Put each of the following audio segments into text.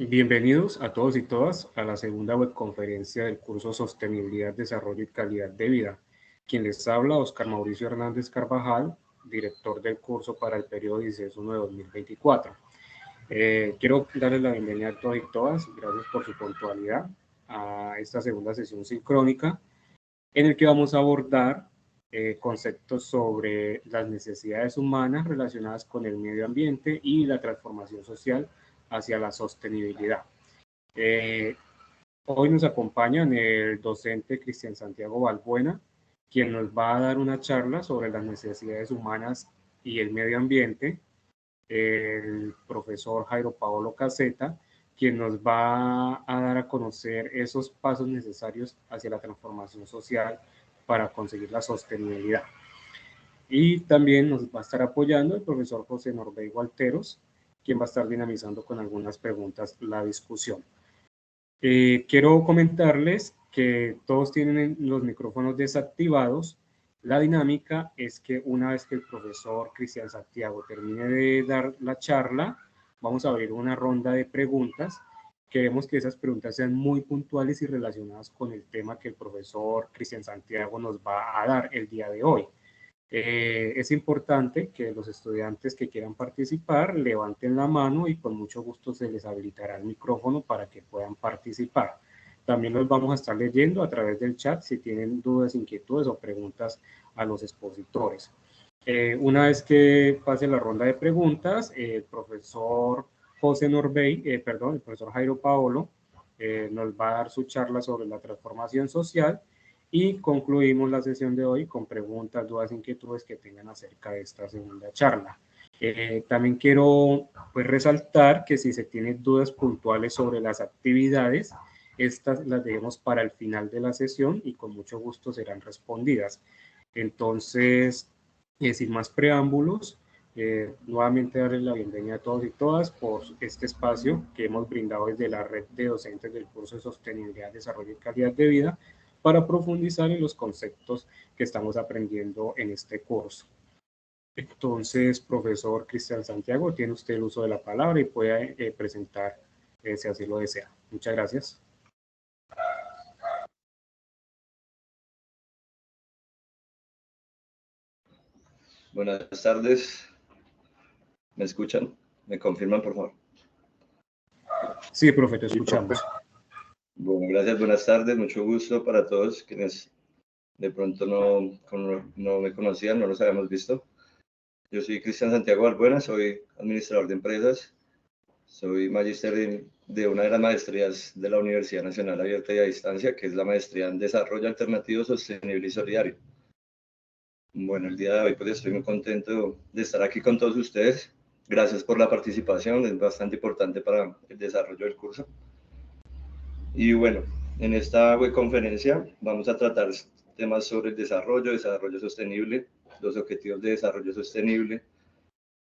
Bienvenidos a todos y todas a la segunda webconferencia del curso Sostenibilidad, Desarrollo y Calidad de Vida. Quien les habla, Oscar Mauricio Hernández Carvajal, director del curso para el periodo 16-1 de 2024. Quiero darles la bienvenida a todos y todas, gracias por su puntualidad, a esta segunda sesión sincrónica, en el que vamos a abordar conceptos sobre las necesidades humanas relacionadas con el medio ambiente y la transformación social hacia la sostenibilidad. Eh, Hoy nos acompañan el docente Cristian Santiago Balbuena, quien nos va a dar una charla sobre las necesidades humanas y el medio ambiente, el profesor Jairo Paolo Caseta, quien nos va a dar a conocer esos pasos necesarios hacia la transformación social para conseguir la sostenibilidad. Y también nos va a estar apoyando el profesor José Norbey Gualteros, quien va a estar dinamizando con algunas preguntas la discusión. Quiero comentarles que todos tienen los micrófonos desactivados. La dinámica es que una vez que el profesor Cristian Santiago termine de dar la charla, vamos a abrir una ronda de preguntas. Queremos que esas preguntas sean muy puntuales y relacionadas con el tema que el profesor Cristian Santiago nos va a dar el día de hoy. Es importante que los estudiantes que quieran participar levanten la mano y con mucho gusto se les habilitará el micrófono para que puedan participar. También los vamos a estar leyendo a través del chat si tienen dudas, inquietudes o preguntas a los expositores. Una vez que pase la ronda de preguntas, el profesor José Norbey, el profesor Jairo Paolo, nos va a dar su charla sobre la transformación social y concluimos la sesión de hoy con preguntas, dudas, inquietudes que tengan acerca de esta segunda charla. También quiero pues, resaltar que si se tienen dudas puntuales sobre las actividades, estas las dejemos para el final de la sesión y con mucho gusto serán respondidas. Entonces, sin más preámbulos, nuevamente darles la bienvenida a todos y todas por este espacio que hemos brindado desde la red de docentes del curso de Sostenibilidad, Desarrollo y Calidad de Vida para profundizar en los conceptos que estamos aprendiendo en este curso. Entonces, profesor Cristian Santiago, tiene usted el uso de la palabra y puede presentar si así lo desea. Muchas gracias. Buenas tardes. ¿Me escuchan? ¿Me confirman, por favor? Sí, profe, te escuchamos. Bueno, gracias, buenas tardes. Mucho gusto para todos quienes de pronto no me conocían, no los habíamos visto. Yo soy Cristian Santiago Balbuena, soy administrador de empresas, soy magíster de una de las maestrías de la Universidad Nacional Abierta y a Distancia, que es la maestría en Desarrollo Alternativo, Sostenible y Solidario. Bueno, el día de hoy pues estoy muy contento de estar aquí con todos ustedes. Gracias por la participación, es bastante importante para el desarrollo del curso. Y bueno, en esta webconferencia vamos a tratar temas sobre el desarrollo sostenible, los objetivos de desarrollo sostenible,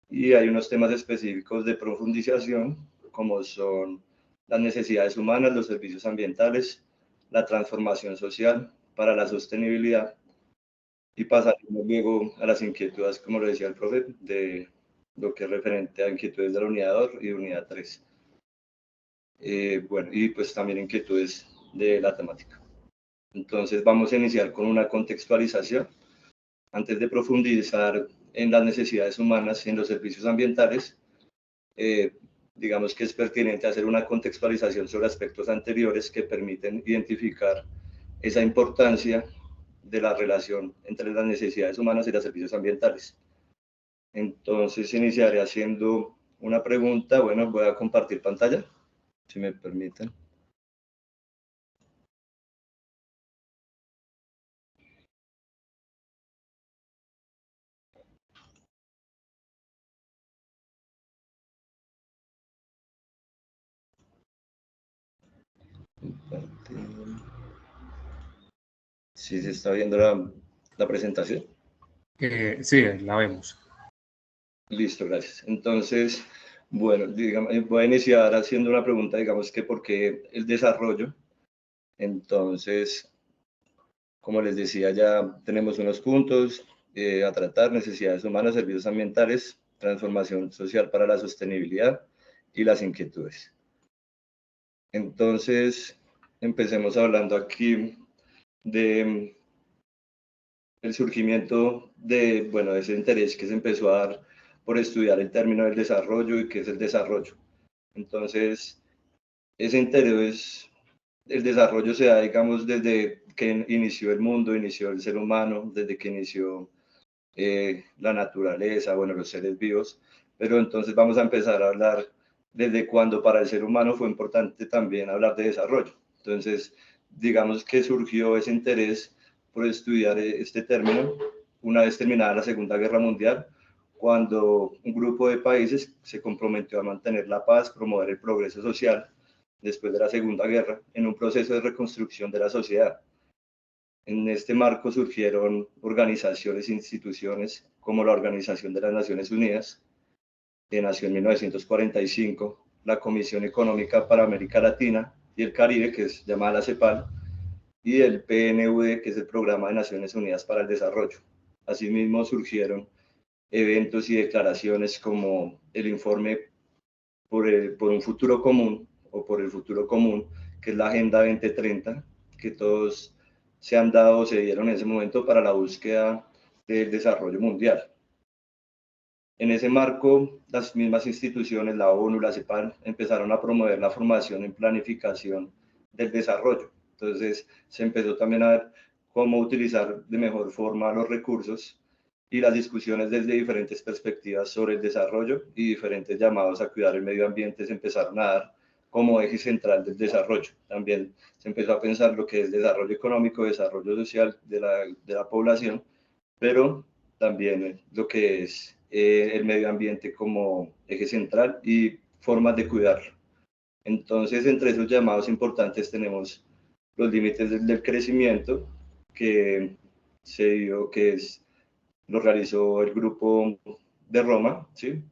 y hay unos temas específicos de profundización, como son las necesidades humanas, los servicios ambientales, la transformación social para la sostenibilidad, y pasaremos luego a las inquietudes, como lo decía el profe, de lo que es referente a inquietudes de la unidad 2 y unidad 3. Bueno, y pues también inquietudes de la temática. Entonces vamos a iniciar con una contextualización. Antes de profundizar en las necesidades humanas y en los servicios ambientales, digamos que es pertinente hacer una contextualización sobre aspectos anteriores que permiten identificar esa importancia de la relación entre las necesidades humanas y los servicios ambientales. Entonces iniciaré haciendo una pregunta. Bueno, voy a compartir pantalla, si me permiten. ¿Sí se está viendo la presentación? Sí, la vemos. Listo, gracias. Entonces, bueno, digamos, voy a iniciar haciendo una pregunta, digamos que por qué el desarrollo. Entonces, como les decía, ya tenemos unos puntos a tratar: necesidades humanas, servicios ambientales, transformación social para la sostenibilidad y las inquietudes. Entonces, empecemos hablando aquí de el surgimiento de, bueno, de ese interés que se empezó a dar por estudiar el término del desarrollo y qué es el desarrollo. Entonces, ese interés, el desarrollo se da, digamos, desde que inició el mundo, inició el ser humano, desde que inició la naturaleza, bueno, los seres vivos, pero entonces vamos a empezar a hablar desde cuando para el ser humano fue importante también hablar de desarrollo. Entonces, digamos que surgió ese interés por estudiar este término una vez terminada la Segunda Guerra Mundial, cuando un grupo de países se comprometió a mantener la paz, promover el progreso social después de la Segunda Guerra, en un proceso de reconstrucción de la sociedad. En este marco surgieron organizaciones e instituciones como la Organización de las Naciones Unidas, que nació en 1945, la Comisión Económica para América Latina y el Caribe, que es llamada la CEPAL, y el PNUD, que es el Programa de Naciones Unidas para el Desarrollo. Asimismo, surgieron eventos y declaraciones como el informe por un futuro común o por el futuro común, que es la Agenda 2030, que todos se han dado, se dieron en ese momento para la búsqueda del desarrollo mundial. En ese marco, las mismas instituciones, la ONU, la CEPAL, empezaron a promover la formación en planificación del desarrollo. Entonces, se empezó también a ver cómo utilizar de mejor forma los recursos y las discusiones desde diferentes perspectivas sobre el desarrollo y diferentes llamados a cuidar el medio ambiente se empezaron a dar como eje central del desarrollo. También se empezó a pensar lo que es desarrollo económico, desarrollo social de la población, pero también lo que es el medio ambiente como eje central y formas de cuidarlo. Entonces, entre esos llamados importantes tenemos los límites del crecimiento, que se dio, que es, lo realizó el grupo de Roma, ¿sí?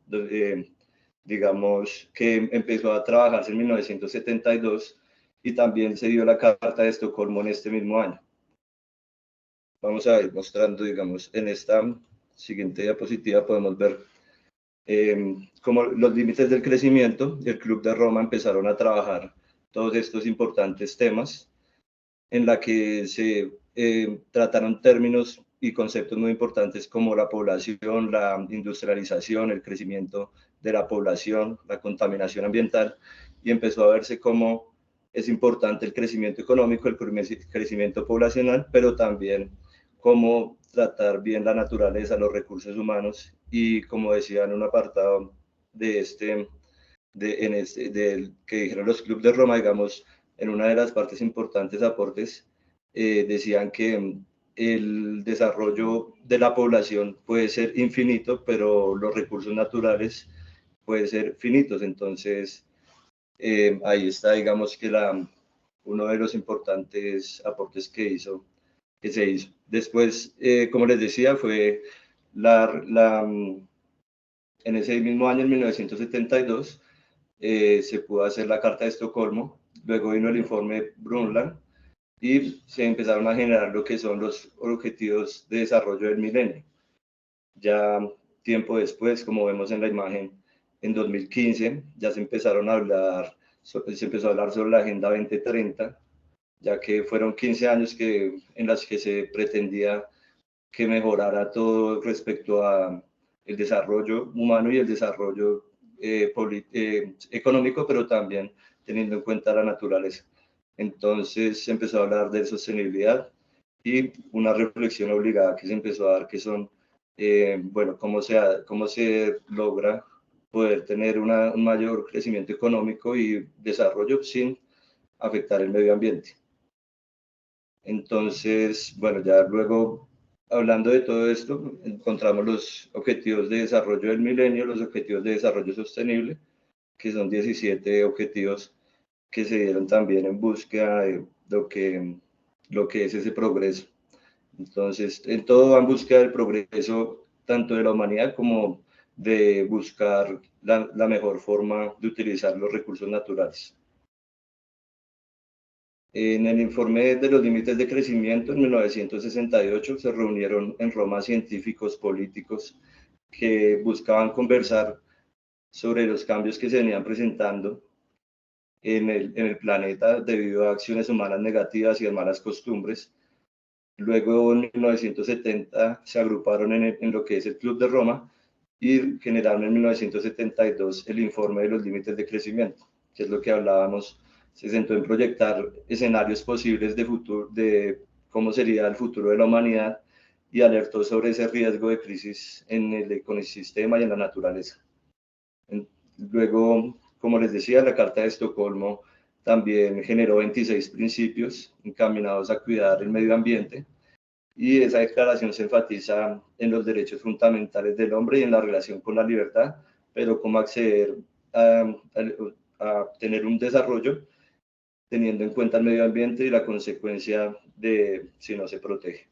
Digamos que empezó a trabajarse en 1972 y también se dio la Carta de Estocolmo en este mismo año. Vamos a ir mostrando, digamos, en esta siguiente diapositiva podemos ver como los límites del crecimiento. El Club de Roma empezaron a trabajar todos estos importantes temas en la que se trataron términos y conceptos muy importantes como la población, la industrialización, el crecimiento de la población, la contaminación ambiental, y empezó a verse como es importante el crecimiento económico, el crecimiento poblacional, pero también cómo tratar bien la naturaleza, los recursos humanos, y como decía en un apartado de que dijeron los clubes de Roma, digamos, en una de las partes importantes aportes, decían que el desarrollo de la población puede ser infinito, pero los recursos naturales pueden ser finitos. Entonces, ahí está, digamos, que uno de los importantes aportes que se hizo. Después, como les decía, fue en ese mismo año, en 1972, se pudo hacer la Carta de Estocolmo, luego vino el informe Brundtland y se empezaron a generar lo que son los objetivos de desarrollo del milenio. Ya tiempo después, como vemos en la imagen, en 2015 ya se empezaron a hablar, se empezó a hablar sobre la Agenda 2030, ya que fueron 15 años en las que se pretendía que mejorara todo respecto a el desarrollo humano y el desarrollo económico, pero también teniendo en cuenta la naturaleza. Entonces se empezó a hablar de sostenibilidad y una reflexión obligada que se empezó a dar, que son, bueno, cómo se logra poder tener un mayor crecimiento económico y desarrollo sin afectar el medio ambiente. Entonces, bueno, ya luego, hablando de todo esto, encontramos los objetivos de desarrollo del milenio, los objetivos de desarrollo sostenible, que son 17 objetivos que se dieron también en búsqueda de lo que es ese progreso. Entonces, en todo va en búsqueda del progreso, tanto de la humanidad como de buscar la mejor forma de utilizar los recursos naturales. En el informe de los límites de crecimiento en 1968 se reunieron en Roma científicos políticos que buscaban conversar sobre los cambios que se venían presentando en el planeta debido a acciones humanas negativas y a malas costumbres. Luego, en 1970, se agruparon en lo que es el Club de Roma y generaron en 1972 el informe de los límites de crecimiento, que es lo que hablábamos. Se centró en proyectar escenarios posibles de futuro, de cómo sería el futuro de la humanidad, y alertó sobre ese riesgo de crisis en el ecosistema y en la naturaleza. Luego, como les decía, la Carta de Estocolmo también generó 26 principios encaminados a cuidar el medio ambiente, y esa declaración se enfatiza en los derechos fundamentales del hombre y en la relación con la libertad, pero cómo acceder a tener un desarrollo teniendo en cuenta el medio ambiente y la consecuencia de si no se protege.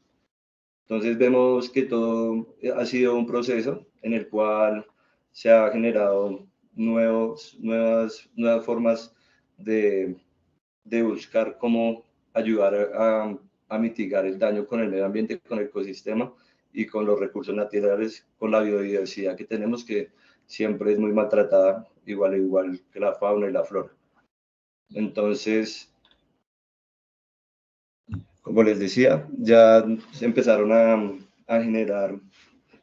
Entonces vemos que todo ha sido un proceso en el cual se ha generado nuevas formas de buscar cómo ayudar a mitigar el daño con el medio ambiente, con el ecosistema y con los recursos naturales, con la biodiversidad que tenemos, que siempre es muy maltratada, igual que la fauna y la flora. Entonces, como les decía, ya se empezaron a generar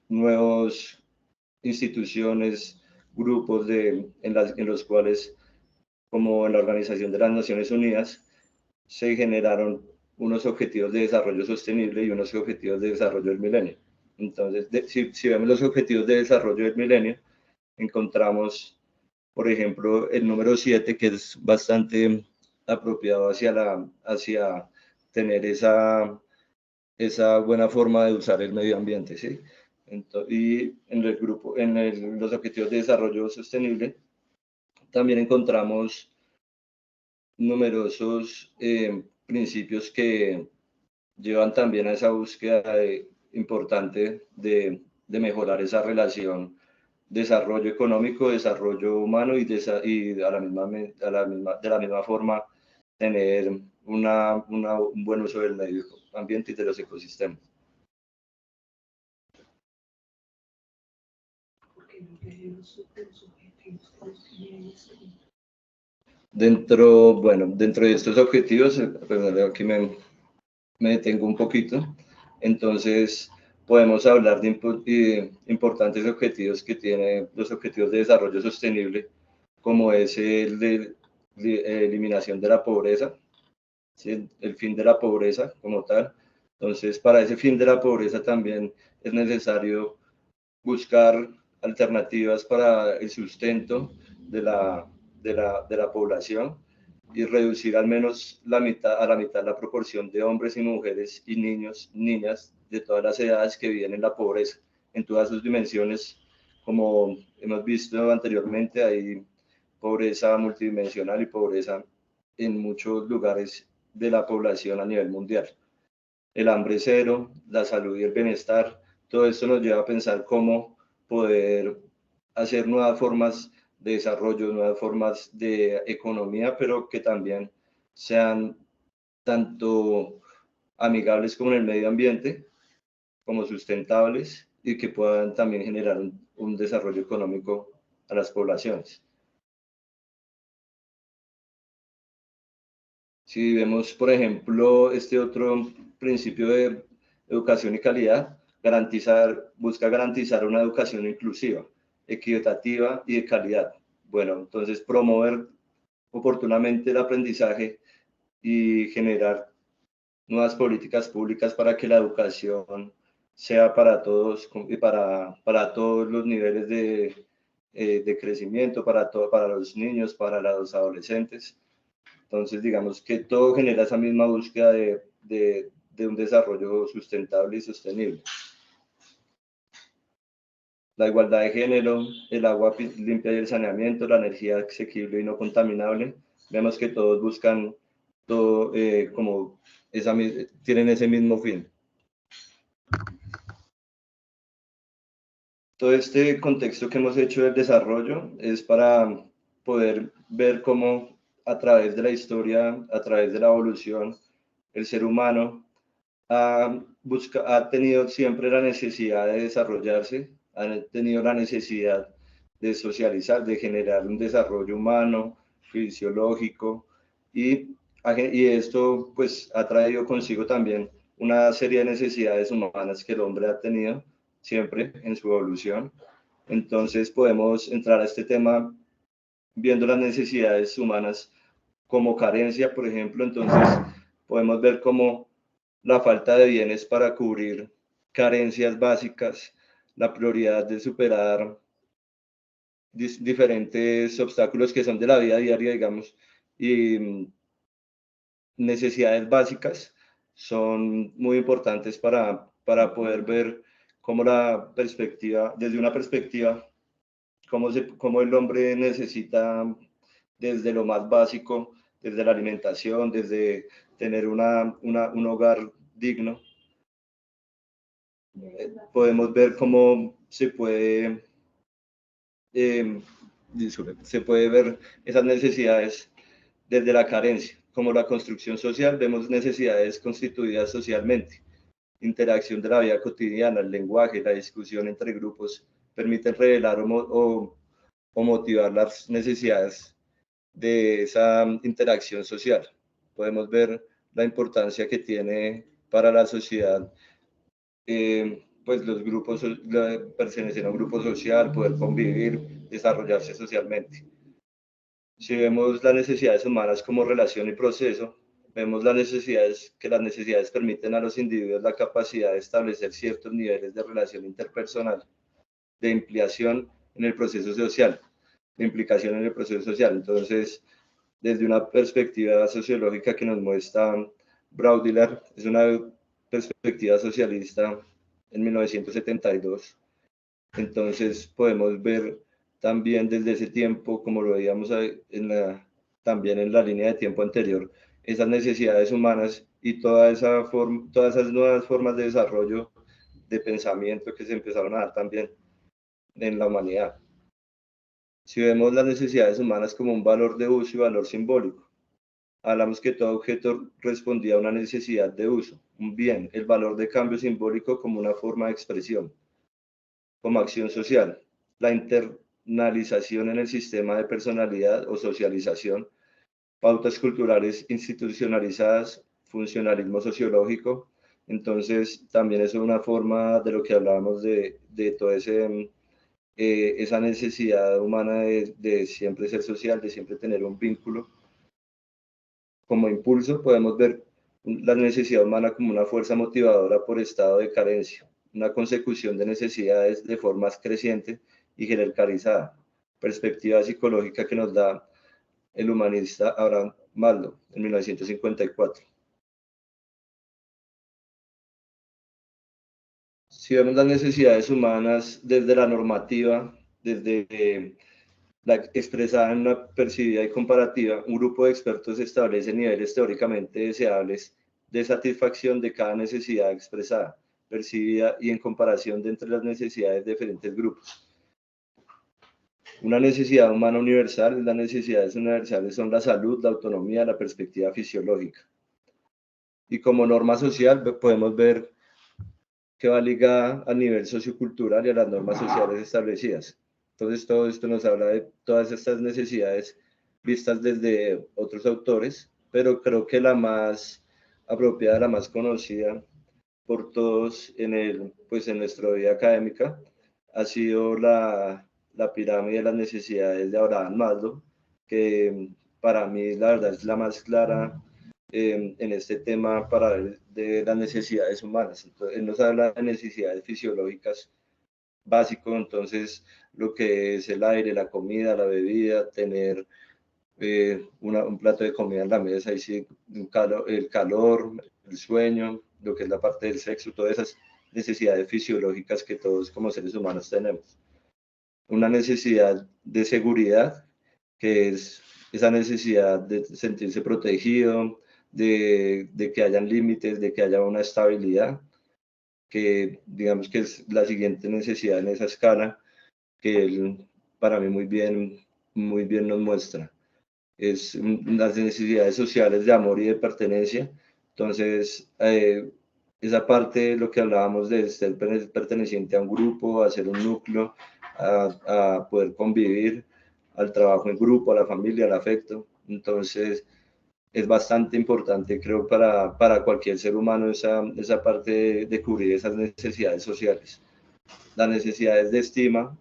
nuevas instituciones, grupos en los cuales, como en la Organización de las Naciones Unidas, se generaron unos objetivos de desarrollo sostenible y unos objetivos de desarrollo del milenio. Entonces, si vemos los objetivos de desarrollo del milenio, encontramos, por ejemplo, el número 7, que es bastante apropiado hacia tener esa buena forma de usar el medio ambiente, ¿sí? Y en el grupo, los objetivos de desarrollo sostenible, también encontramos numerosos principios que llevan también a esa búsqueda importante de mejorar esa relación desarrollo económico, desarrollo humano y de la misma forma tener un buen uso del medio ambiente y de los ecosistemas. Dentro de estos objetivos, aquí me detengo un poquito. Entonces, podemos hablar de importantes objetivos que tienen los objetivos de desarrollo sostenible, como es el de eliminación de la pobreza, ¿sí? El fin de la pobreza como tal. Entonces, para ese fin de la pobreza también es necesario buscar alternativas para el sustento de la población y reducir al menos a la mitad la proporción de hombres y mujeres y niñas de todas las edades que viven en la pobreza, en todas sus dimensiones. Como hemos visto anteriormente, hay pobreza multidimensional y pobreza en muchos lugares de la población a nivel mundial. El hambre cero, la salud y el bienestar, todo esto nos lleva a pensar cómo poder hacer nuevas formas de desarrollo, nuevas formas de economía, pero que también sean tanto amigables con el medio ambiente como sustentables y que puedan también generar un desarrollo económico a las poblaciones. Si vemos, por ejemplo, este otro principio de educación y calidad, busca garantizar una educación inclusiva, equitativa y de calidad. Bueno, entonces promover oportunamente el aprendizaje y generar nuevas políticas públicas para que la educación sea para todos y para todos los niveles de crecimiento, para los niños, para los adolescentes. Entonces, digamos que todo genera esa misma búsqueda de un desarrollo sustentable y sostenible. La igualdad de género, el agua limpia y el saneamiento, la energía asequible y no contaminable. Vemos que todos buscan como tienen ese mismo fin. Todo este contexto que hemos hecho del desarrollo es para poder ver cómo a través de la historia, a través de la evolución, el ser humano ha tenido siempre la necesidad de desarrollarse, ha tenido la necesidad de socializar, de generar un desarrollo humano, fisiológico, y esto pues ha traído consigo también una serie de necesidades humanas que el hombre ha tenido siempre en su evolución. Entonces podemos entrar a este tema viendo las necesidades humanas como carencia, por ejemplo. Entonces podemos ver cómo la falta de bienes para cubrir carencias básicas, la prioridad de superar diferentes obstáculos que son de la vida diaria, digamos, y necesidades básicas son muy importantes para poder ver cómo la perspectiva, desde una perspectiva, cómo el hombre necesita desde lo más básico, desde la alimentación, desde tener un hogar digno. Podemos ver cómo se puede ver esas necesidades desde la carencia. Como la construcción social, vemos necesidades constituidas socialmente. Interacción de la vida cotidiana, el lenguaje, la discusión entre grupos permiten revelar o motivar las necesidades de esa interacción social. Podemos ver la importancia que tiene para la sociedad, pues los grupos, pertenecer a un grupo social, poder convivir, desarrollarse socialmente. Si vemos las necesidades humanas como relación y proceso, vemos las necesidades permiten a los individuos la capacidad de establecer ciertos niveles de relación interpersonal, de implicación en el proceso social, de implicación en el proceso social. Entonces, desde una perspectiva sociológica que nos muestra Baudrillard, es una perspectiva socialista en 1972. Entonces podemos ver también desde ese tiempo, como lo veíamos también en la línea de tiempo anterior, esas necesidades humanas y todas esas nuevas formas de desarrollo de pensamiento que se empezaron a dar también en la humanidad. Si vemos las necesidades humanas como un valor de uso y valor simbólico, hablamos que todo objeto respondía a una necesidad de uso, un bien, el valor de cambio simbólico como una forma de expresión, como acción social, la internalización en el sistema de personalidad o socialización, pautas culturales institucionalizadas, funcionalismo sociológico. Entonces, también es una forma de lo que hablábamos de toda esa necesidad humana de siempre ser social, de siempre tener un vínculo. Como impulso, podemos ver la necesidad humana como una fuerza motivadora por estado de carencia, una consecución de necesidades de formas creciente y jerarquizada, perspectiva psicológica que nos da el humanista Abraham Maslow en 1954. Si vemos las necesidades humanas desde la normativa, desde la expresada en una percibida y comparativa, un grupo de expertos establece niveles teóricamente deseables de satisfacción de cada necesidad expresada, percibida y en comparación de entre las necesidades de diferentes grupos. Una necesidad humana universal, las necesidades universales son la salud, la autonomía, la perspectiva fisiológica. Y como norma social podemos ver que va ligada a nivel sociocultural y a las normas sociales establecidas. Entonces, todo esto nos habla de todas estas necesidades vistas desde otros autores, pero creo que la más apropiada, la más conocida por todos pues en nuestra vida académica, ha sido la pirámide de las necesidades de Abraham Maslow, que para mí la verdad es la más clara en este tema para de las necesidades humanas. Entonces, él nos habla de necesidades fisiológicas básicas, entonces lo que es el aire, la comida, la bebida, tener un plato de comida en la mesa, y sí, el calor, el sueño, lo que es la parte del sexo, todas esas necesidades fisiológicas que todos como seres humanos tenemos. Una necesidad de seguridad, que es esa necesidad de sentirse protegido, de que hayan límites, de que haya una estabilidad, que digamos que es la siguiente necesidad en esa escala, que él para mí muy bien nos muestra. Es las necesidades sociales de amor y de pertenencia. Entonces, esa parte de lo que hablábamos de ser perteneciente a un grupo, a ser un núcleo, a poder convivir, al trabajo en grupo, a la familia, al afecto. Entonces, es bastante importante, creo, para cualquier ser humano esa parte de cubrir esas necesidades sociales. Las necesidades de estima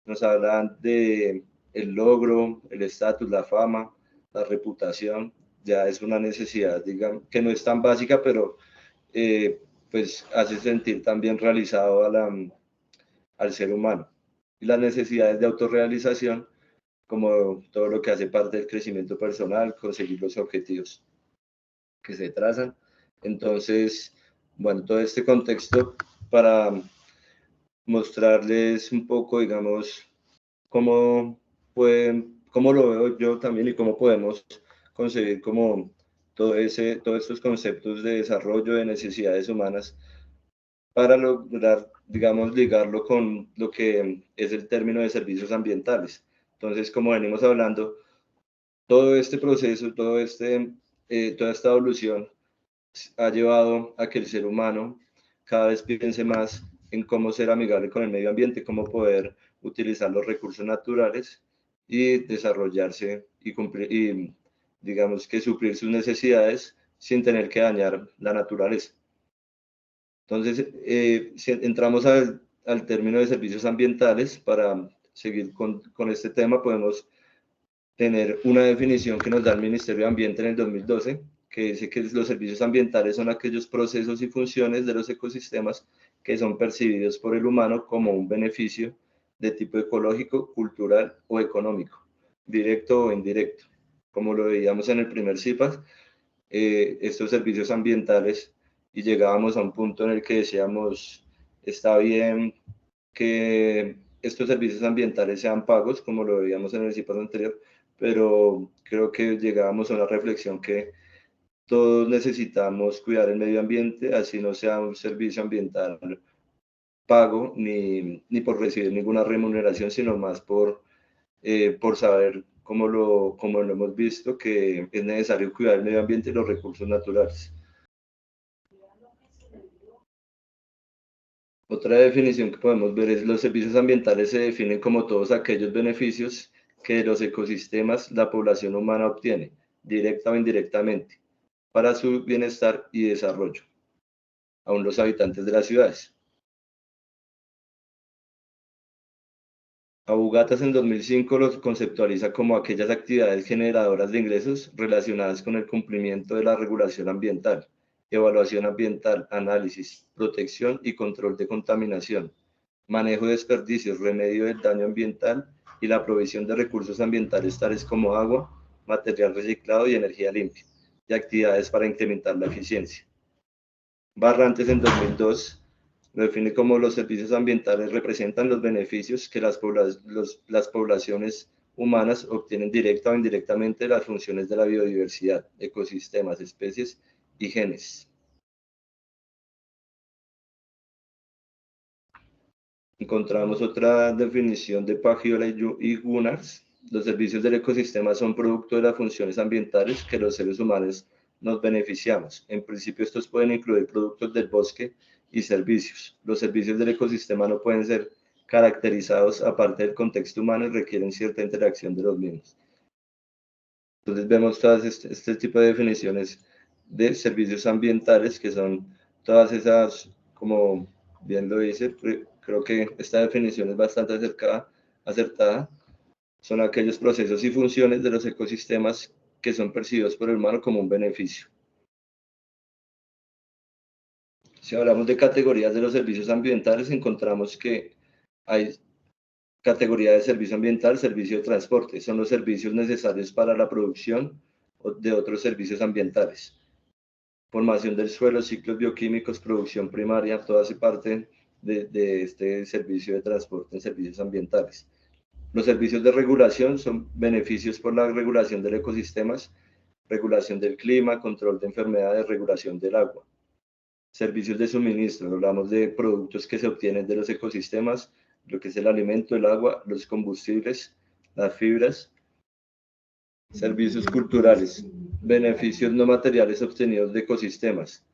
nos hablan de el logro, el estatus, la fama, la reputación. Ya es una necesidad, digamos, que no es tan básica, pero pues hace sentir también realizado al ser humano. Y las necesidades de autorrealización, como todo lo que hace parte del crecimiento personal, conseguir los objetivos que se trazan. Entonces, bueno, todo este contexto para mostrarles un poco, digamos, cómo lo veo yo también y cómo podemos concebir como todos estos conceptos de desarrollo de necesidades humanas para lograr, digamos, ligarlo con lo que es el término de servicios ambientales. Entonces, como venimos hablando, todo este proceso, toda esta evolución ha llevado a que el ser humano cada vez piense más en cómo ser amigable con el medio ambiente, cómo poder utilizar los recursos naturales y desarrollarse y cumplir, y digamos que suplir sus necesidades sin tener que dañar la naturaleza. Entonces, si entramos al término de servicios ambientales, para seguir con este tema, podemos tener una definición que nos da el Ministerio de Ambiente en el 2012, que dice que los servicios ambientales son aquellos procesos y funciones de los ecosistemas que son percibidos por el humano como un beneficio de tipo ecológico, cultural o económico, directo o indirecto. Como lo veíamos en el primer CIPAS, estos servicios ambientales, y llegábamos a un punto en el que decíamos, está bien que estos servicios ambientales sean pagos, como lo veíamos en el CIPAS anterior, pero creo que llegábamos a una reflexión que todos necesitamos cuidar el medio ambiente, así no sea un servicio ambiental pago ni por recibir ninguna remuneración, sino más por saber, como lo hemos visto, que es necesario cuidar el medio ambiente y los recursos naturales. Otra definición que podemos ver es: los servicios ambientales se definen como todos aquellos beneficios que de los ecosistemas la población humana obtiene, directa o indirectamente, para su bienestar y desarrollo, aún los habitantes de las ciudades. Abugatas en 2005 los conceptualiza como aquellas actividades generadoras de ingresos relacionadas con el cumplimiento de la regulación ambiental, evaluación ambiental, análisis, protección y control de contaminación, manejo de desperdicios, remedio del daño ambiental y la provisión de recursos ambientales tales como agua, material reciclado y energía limpia, y actividades para incrementar la eficiencia. Barrantes en 2002 lo define como: los servicios ambientales representan los beneficios que las poblaciones humanas obtienen directa o indirectamente de las funciones de la biodiversidad, ecosistemas, especies y genes. Encontramos otra definición de Pagiola y Gunnars: los servicios del ecosistema son producto de las funciones ambientales que los seres humanos nos beneficiamos. En principio, estos pueden incluir productos del bosque y servicios. Los servicios del ecosistema no pueden ser caracterizados aparte del contexto humano y requieren cierta interacción de los mismos. Entonces vemos todas este tipo de definiciones de servicios ambientales, que son todas esas, como bien lo dice, creo que esta definición es bastante acertada. Son aquellos procesos y funciones de los ecosistemas que son percibidos por el humano como un beneficio. Si hablamos de categorías de los servicios ambientales, encontramos que hay categoría de servicio ambiental: servicio de transporte. Son los servicios necesarios para la producción de otros servicios ambientales. Formación del suelo, ciclos bioquímicos, producción primaria, todo hace parte de este servicio de transporte en servicios ambientales. Los servicios de regulación son beneficios por la regulación de ecosistemas, regulación del clima, control de enfermedades, regulación del agua. Servicios de suministro: hablamos de productos que se obtienen de los ecosistemas, lo que es el alimento, el agua, los combustibles, las fibras. Servicios culturales: beneficios no materiales obtenidos de ecosistemas,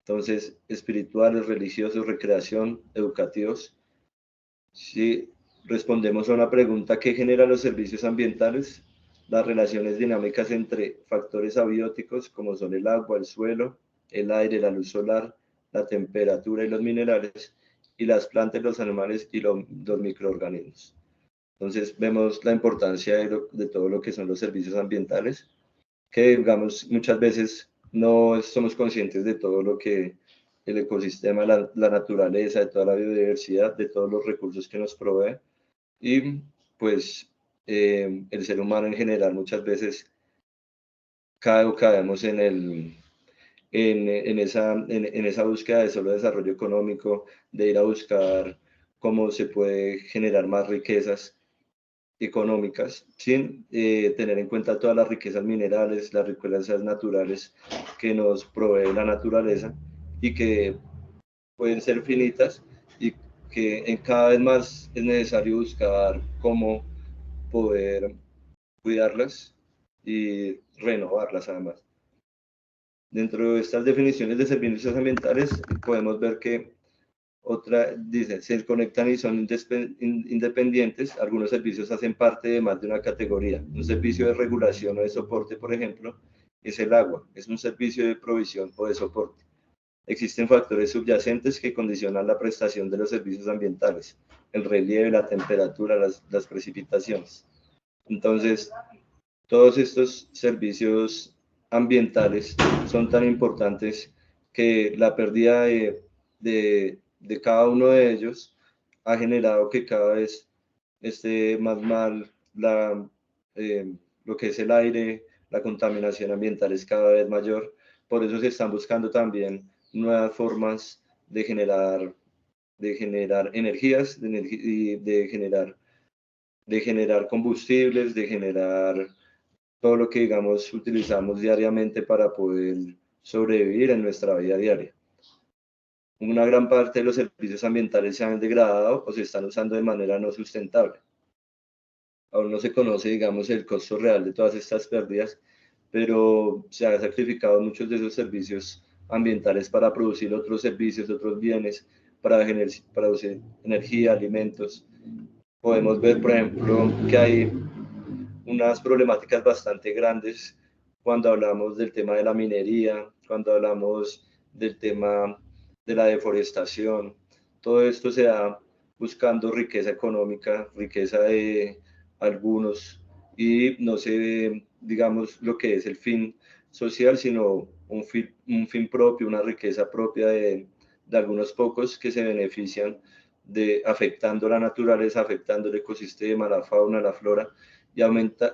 entonces espirituales, religiosos, recreación, educativos. Sí, respondemos a una pregunta: ¿qué generan los servicios ambientales? Las relaciones dinámicas entre factores abióticos como son el agua, el suelo, el aire, la luz solar, la temperatura y los minerales, y las plantas, los animales y los microorganismos. Entonces vemos la importancia de todo lo que son los servicios ambientales, que digamos muchas veces no somos conscientes de todo lo que el ecosistema, la naturaleza, de toda la biodiversidad, de todos los recursos que nos provee. Y pues el ser humano en general muchas veces caemos en esa búsqueda de solo desarrollo económico, de ir a buscar cómo se puede generar más riquezas económicas, sin tener en cuenta todas las riquezas minerales, las riquezas naturales que nos provee la naturaleza y que pueden ser finitas, y que en cada vez más es necesario buscar cómo poder cuidarlas y renovarlas además. Dentro de estas definiciones de servicios ambientales podemos ver que dice, se conectan y son independientes. Algunos servicios hacen parte de más de una categoría. Un servicio de regulación o de soporte, por ejemplo, es el agua. Es un servicio de provisión o de soporte. Existen factores subyacentes que condicionan la prestación de los servicios ambientales: el relieve, la temperatura, las precipitaciones. Entonces, todos estos servicios ambientales son tan importantes que la pérdida de cada uno de ellos ha generado que cada vez esté más mal lo que es el aire. La contaminación ambiental es cada vez mayor. Por eso se están buscando también nuevas formas de generar energías, de generar combustibles, de generar todo lo que, digamos, utilizamos diariamente para poder sobrevivir en nuestra vida diaria. Una gran parte de los servicios ambientales se han degradado o se están usando de manera no sustentable. Aún no se conoce, digamos, el costo real de todas estas pérdidas, pero se han sacrificado muchos de esos servicios ambientales para producir otros servicios, otros bienes, para producir energía, alimentos. Podemos ver, por ejemplo, que hay unas problemáticas bastante grandes cuando hablamos del tema de la minería, cuando hablamos del tema de la deforestación. Todo esto se da buscando riqueza económica, riqueza de algunos, y no se ve, digamos, lo que es el fin social, sino un fin propio, una riqueza propia de algunos pocos que se benefician de afectando la naturaleza, afectando el ecosistema, la fauna, la flora,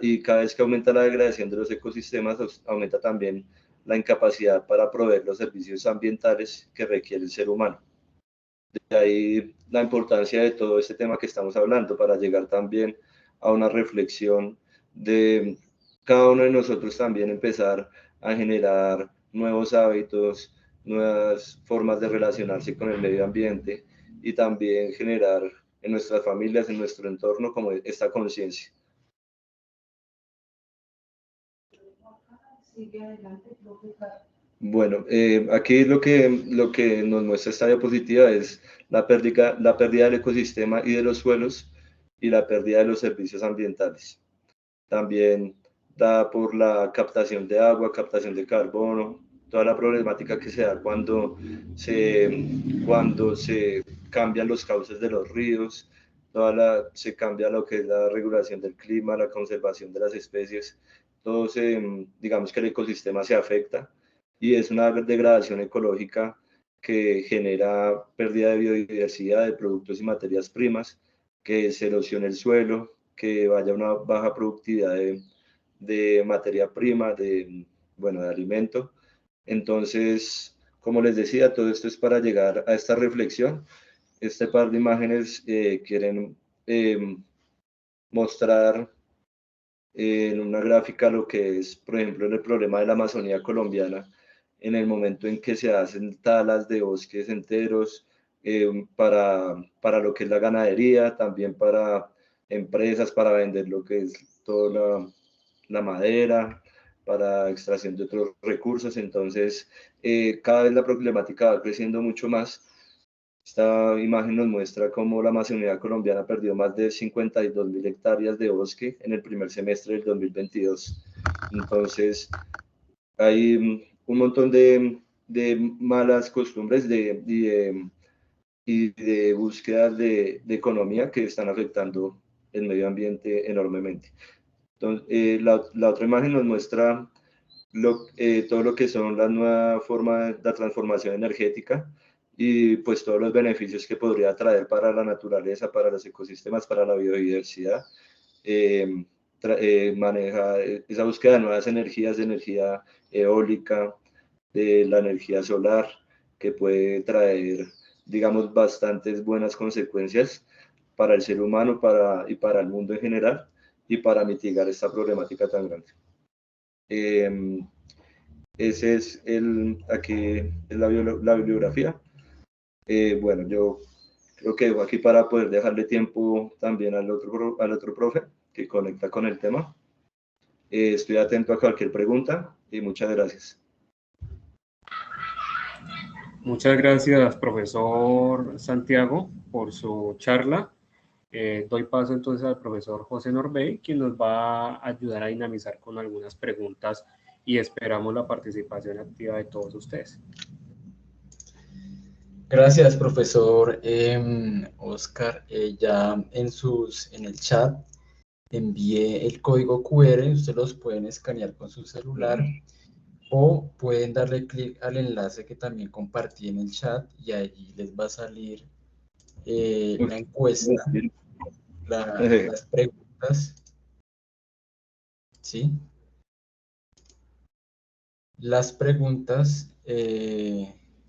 y cada vez que aumenta la degradación de los ecosistemas, aumenta también la incapacidad para proveer los servicios ambientales que requiere el ser humano. De ahí la importancia de todo este tema que estamos hablando, para llegar también a una reflexión de cada uno de nosotros, también empezar a generar nuevos hábitos, nuevas formas de relacionarse con el medio ambiente, y también generar en nuestras familias, en nuestro entorno, como esta conciencia. Bueno, aquí lo que nos muestra esta diapositiva es la pérdida del ecosistema y de los suelos, y la pérdida de los servicios ambientales. También da por la captación de agua, captación de carbono, toda la problemática que se da cuando se cambian los cauces de los ríos, se cambia lo que es la regulación del clima, la conservación de las especies. Todo digamos que el ecosistema se afecta, y es una degradación ecológica que genera pérdida de biodiversidad, de productos y materias primas, que se erosione el suelo, que vaya a una baja productividad de materia prima, de alimento. Entonces, como les decía, todo esto es para llegar a esta reflexión. Este par de imágenes quieren mostrar en una gráfica lo que es, por ejemplo, el problema de la Amazonía colombiana, en el momento en que se hacen talas de bosques enteros para lo que es la ganadería, también para empresas, para vender lo que es toda la madera, para extracción de otros recursos. Entonces, cada vez la problemática va creciendo mucho más. Esta imagen nos muestra cómo la Amazonía colombiana perdió más de 52.000 hectáreas de bosque en el primer semestre del 2022. Entonces, hay un montón de malas costumbres y de búsqueda de economía que están afectando el medio ambiente enormemente. Entonces, la otra imagen nos muestra todo lo que son la nueva forma de la transformación energética y pues todos los beneficios que podría traer para la naturaleza, para los ecosistemas, para la biodiversidad. Maneja esa búsqueda de nuevas energías, de energía eólica, de la energía solar, que puede traer, digamos, bastantes buenas consecuencias para el ser humano y para el mundo en general y para mitigar esta problemática tan grande. Ese es aquí es la bibliografía. Bueno, yo creo que dejo aquí para poder dejarle tiempo también al otro profe que conecta con el tema. Estoy atento a cualquier pregunta y muchas gracias. Muchas gracias, profesor Santiago, por su charla. Doy paso entonces al profesor José Norbey, quien nos va a ayudar a dinamizar con algunas preguntas y esperamos la participación activa de todos ustedes. Gracias, profesor Oscar. Ya en el chat envié el código QR, ustedes los pueden escanear con su celular o pueden darle clic al enlace que también compartí en el chat y allí les va a salir la encuesta, las preguntas, ¿sí? Las preguntas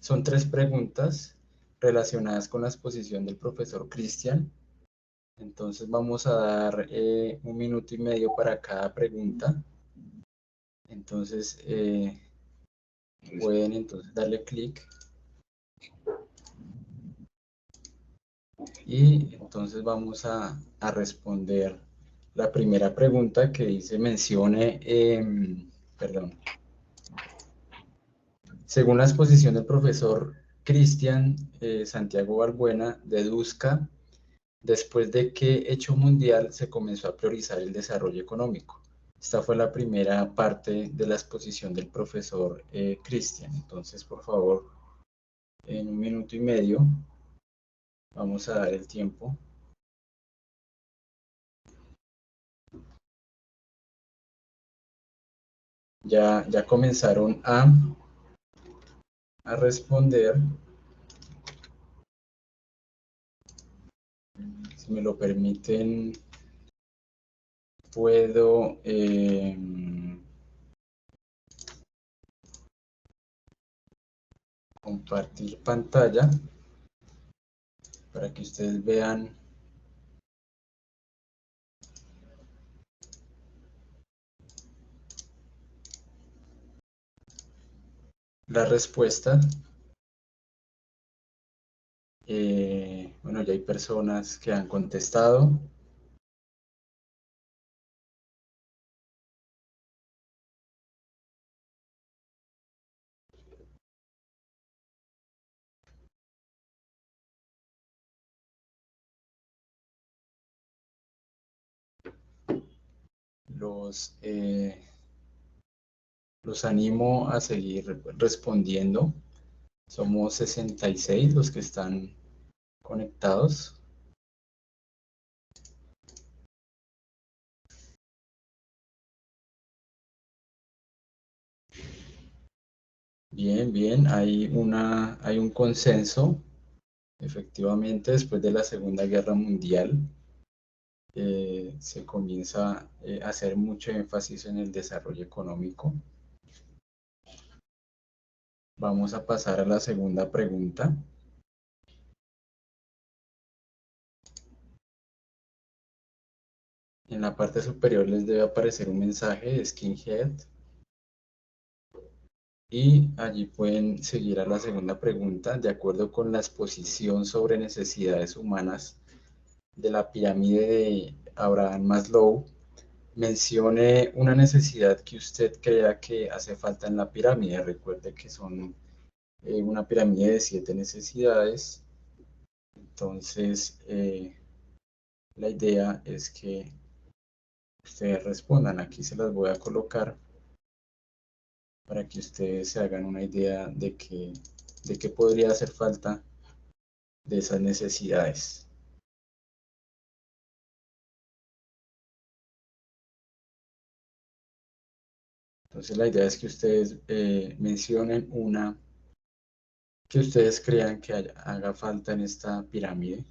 son 3 preguntas relacionadas con la exposición del profesor Cristian. Entonces vamos a dar 1 minuto y medio para cada pregunta. Entonces pueden entonces darle clic. Y entonces vamos a responder la primera pregunta que dice según la exposición del profesor Cristian Santiago Balbuena, deduzca después de qué hecho mundial se comenzó a priorizar el desarrollo económico. Esta fue la primera parte de la exposición del profesor Cristian. Entonces, por favor, en 1 minuto y medio vamos a dar el tiempo. Ya comenzaron a responder. Si me lo permiten, puedo compartir pantalla para que ustedes vean la respuesta. Bueno, ya hay personas que han contestado. Los animo a seguir respondiendo. Somos 66 los que están conectados. Bien, hay un consenso. Efectivamente, después de la Segunda Guerra Mundial, se comienza a hacer mucho énfasis en el desarrollo económico. Vamos a pasar a la segunda pregunta. En la parte superior les debe aparecer un mensaje de Skinhead. Y allí pueden seguir a la segunda pregunta. De acuerdo con la exposición sobre necesidades humanas de la pirámide de Abraham Maslow, mencione una necesidad que usted crea que hace falta en la pirámide. Recuerde que son una pirámide de 7 necesidades Entonces, la idea es que ustedes respondan. Aquí se las voy a colocar para que ustedes se hagan una idea de qué podría hacer falta de esas necesidades. Entonces la idea es que ustedes mencionen una que ustedes crean que haga falta en esta pirámide.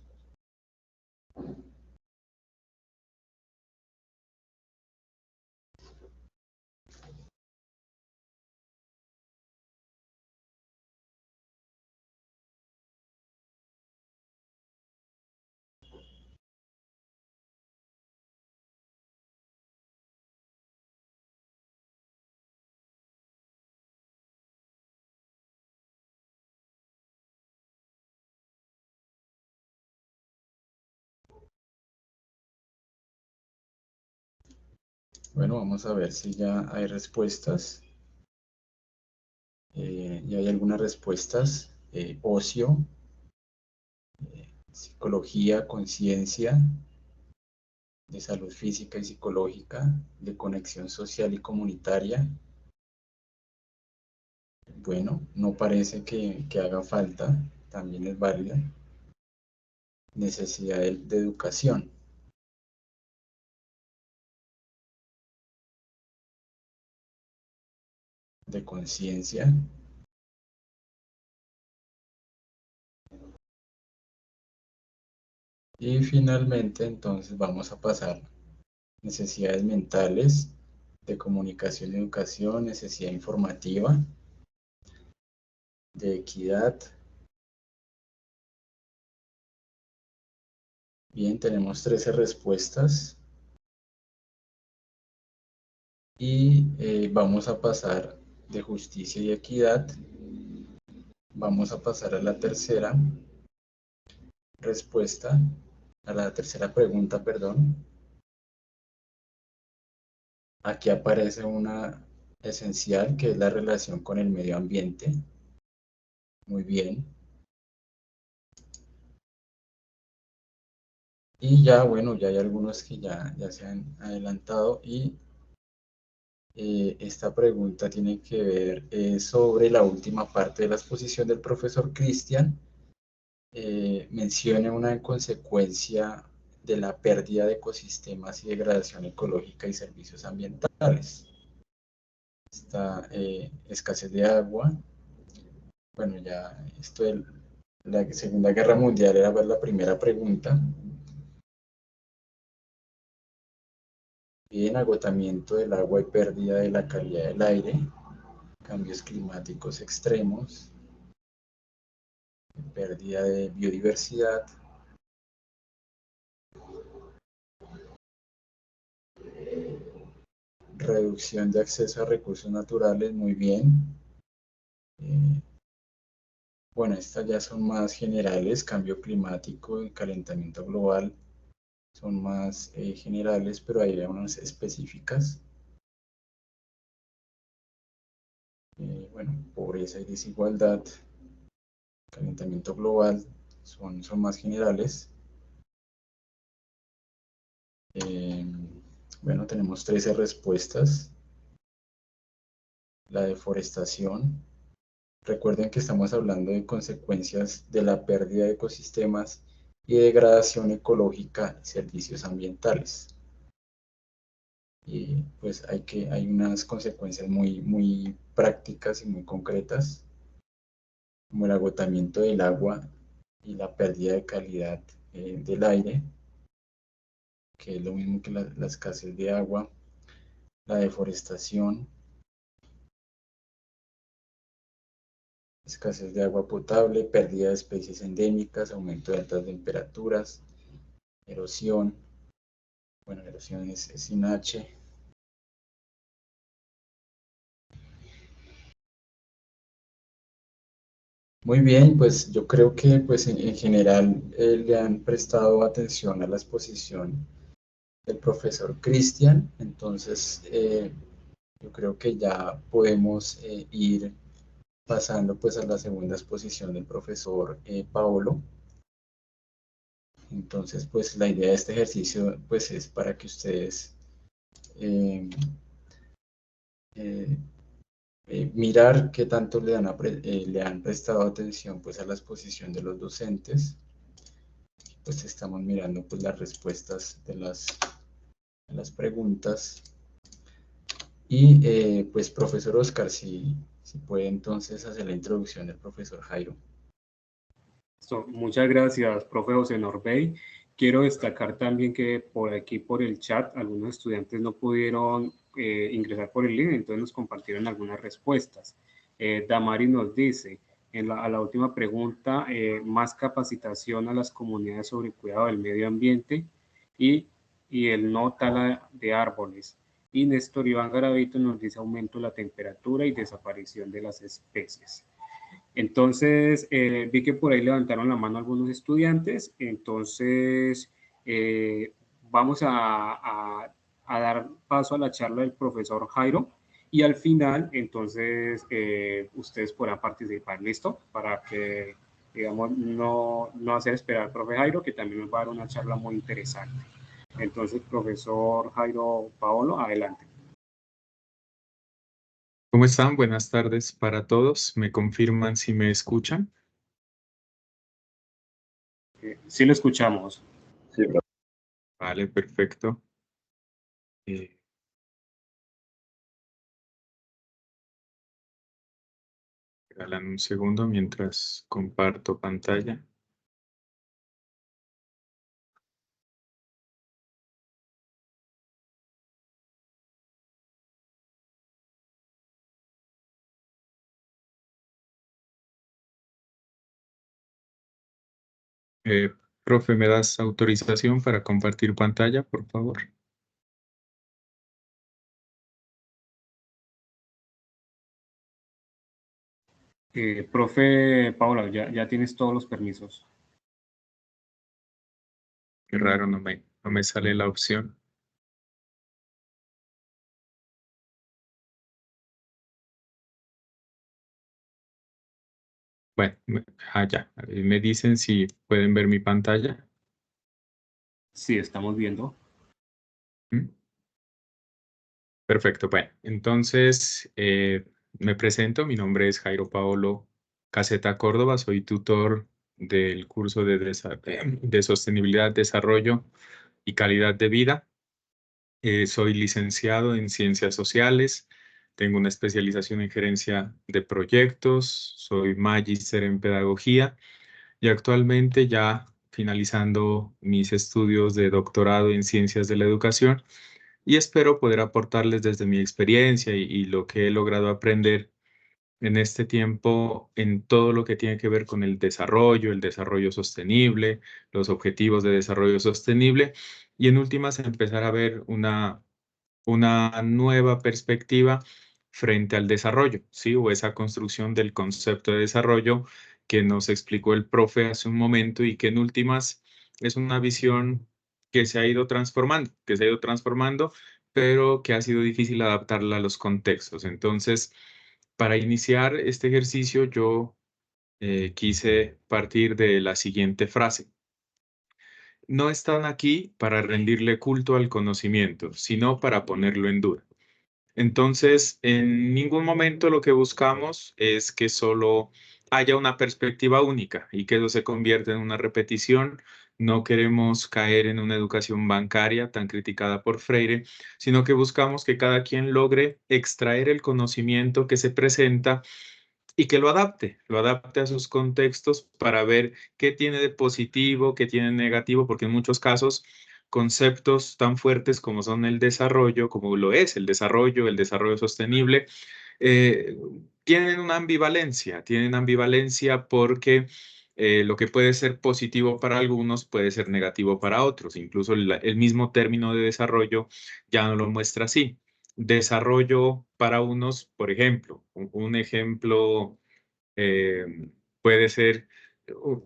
Bueno, vamos a ver si ya hay respuestas. Ya hay algunas respuestas. Ocio, psicología, conciencia, de salud física y psicológica, de conexión social y comunitaria. Bueno, no parece que haga falta, también es válida. Necesidad de educación. De conciencia. Y finalmente, entonces, vamos a pasar necesidades mentales, de comunicación y educación, necesidad informativa, de equidad. Bien, tenemos 13 respuestas. Y vamos a pasar de justicia y equidad. Vamos a pasar a la tercera respuesta, a la tercera pregunta, perdón. Aquí aparece una esencial que es la relación con el medio ambiente. Muy bien. Y ya, bueno, ya hay algunos que ya se han adelantado y esta pregunta tiene que ver sobre la última parte de la exposición del profesor Cristian. Menciona una consecuencia de la pérdida de ecosistemas y degradación ecológica y servicios ambientales. Esta escasez de agua. Bueno, ya esto de la Segunda Guerra Mundial era pues la primera pregunta. Bien, agotamiento del agua y pérdida de la calidad del aire, cambios climáticos extremos, pérdida de biodiversidad, reducción de acceso a recursos naturales, muy bien. Bueno, estas ya son más generales, cambio climático y calentamiento global son más generales, pero hay unas específicas. Bueno, pobreza y desigualdad, calentamiento global son más generales. Bueno, tenemos 13 respuestas. La deforestación. Recuerden que estamos hablando de consecuencias de la pérdida de ecosistemas y degradación ecológica y servicios ambientales. Y pues hay unas consecuencias muy prácticas y muy concretas, como el agotamiento del agua y la pérdida de calidad del aire, que es lo mismo que la escasez de agua, la deforestación, escasez de agua potable, pérdida de especies endémicas, aumento de altas temperaturas, erosión. Bueno, erosión es sin H. Muy bien, pues yo creo que pues en general le han prestado atención a la exposición del profesor Cristian, entonces yo creo que ya podemos ir pasando pues a la segunda exposición del profesor Paolo. Entonces, pues la idea de este ejercicio pues es para que ustedes mirar qué tanto le han prestado atención pues a la exposición de los docentes. Pues estamos mirando pues las respuestas de las preguntas. Y pues profesor Oscar, si puede entonces hacer la introducción del profesor Jairo. Muchas gracias, profe José Norbey. Quiero destacar también que por aquí, por el chat, algunos estudiantes no pudieron ingresar por el link, entonces nos compartieron algunas respuestas. Damari nos dice, a la última pregunta, más capacitación a las comunidades sobre el cuidado del medio ambiente y, y el no tala de árboles. Y Néstor Iván Garavito nos dice aumento de la temperatura y desaparición de las especies. Entonces, vi que por ahí levantaron la mano algunos estudiantes, entonces vamos a dar paso a la charla del profesor Jairo y al final, entonces, ustedes podrán participar, ¿listo? Para que, digamos, no hacer esperar al profe Jairo, que también nos va a dar una charla muy interesante. Entonces, profesor Jairo Paolo, adelante. ¿Cómo están? Buenas tardes para todos. ¿Me confirman si me escuchan? Sí lo escuchamos. Sí, profe. Vale, perfecto. Regalan un segundo mientras comparto pantalla. Profe, ¿me das autorización para compartir pantalla, por favor? Profe Paula, ya tienes todos los permisos. Qué raro, no me sale la opción. Bueno, ya. Me dicen si pueden ver mi pantalla. Sí, estamos viendo. ¿Mm? Perfecto, bueno, entonces me presento, mi nombre es Jairo Paolo Caseta Córdoba, soy tutor del curso de Sostenibilidad, Desarrollo y Calidad de Vida. Soy licenciado en Ciencias Sociales, tengo una especialización en Gerencia de Proyectos, soy magíster en Pedagogía y actualmente ya finalizando mis estudios de doctorado en Ciencias de la Educación y espero poder aportarles desde mi experiencia y lo que he logrado aprender en este tiempo en todo lo que tiene que ver con el desarrollo sostenible, los objetivos de desarrollo sostenible y en últimas empezar a ver una nueva perspectiva frente al desarrollo, ¿sí? O esa construcción del concepto de desarrollo que nos explicó el profe hace un momento y que en últimas es una visión que se ha ido transformando, pero que ha sido difícil adaptarla a los contextos. Entonces, para iniciar este ejercicio, yo quise partir de la siguiente frase. No están aquí para rendirle culto al conocimiento, sino para ponerlo en duda. Entonces, en ningún momento lo que buscamos es que solo haya una perspectiva única y que eso se convierta en una repetición. No queremos caer en una educación bancaria tan criticada por Freire, sino que buscamos que cada quien logre extraer el conocimiento que se presenta y que lo adapte a sus contextos para ver qué tiene de positivo, qué tiene de negativo, porque en muchos casos conceptos tan fuertes como son el desarrollo, como lo es el desarrollo sostenible, eh, tienen ambivalencia porque lo que puede ser positivo para algunos puede ser negativo para otros. Incluso el mismo término de desarrollo ya no lo muestra así. Desarrollo para unos, por ejemplo, un ejemplo puede ser uh,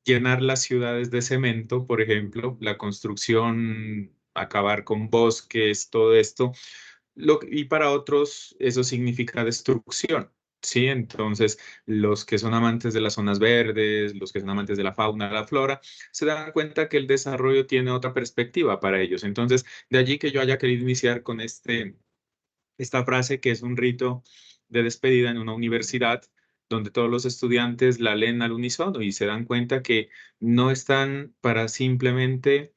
llenar las ciudades de cemento, por ejemplo, la construcción, acabar con bosques, todo esto. Y para otros eso significa destrucción. ¿sí? Entonces, los que son amantes de las zonas verdes, los que son amantes de la fauna, la flora, se dan cuenta que el desarrollo tiene otra perspectiva para ellos. Entonces, de allí que yo haya querido iniciar con esta frase que es un rito de despedida en una universidad donde todos los estudiantes la leen al unísono y se dan cuenta que no están para simplemente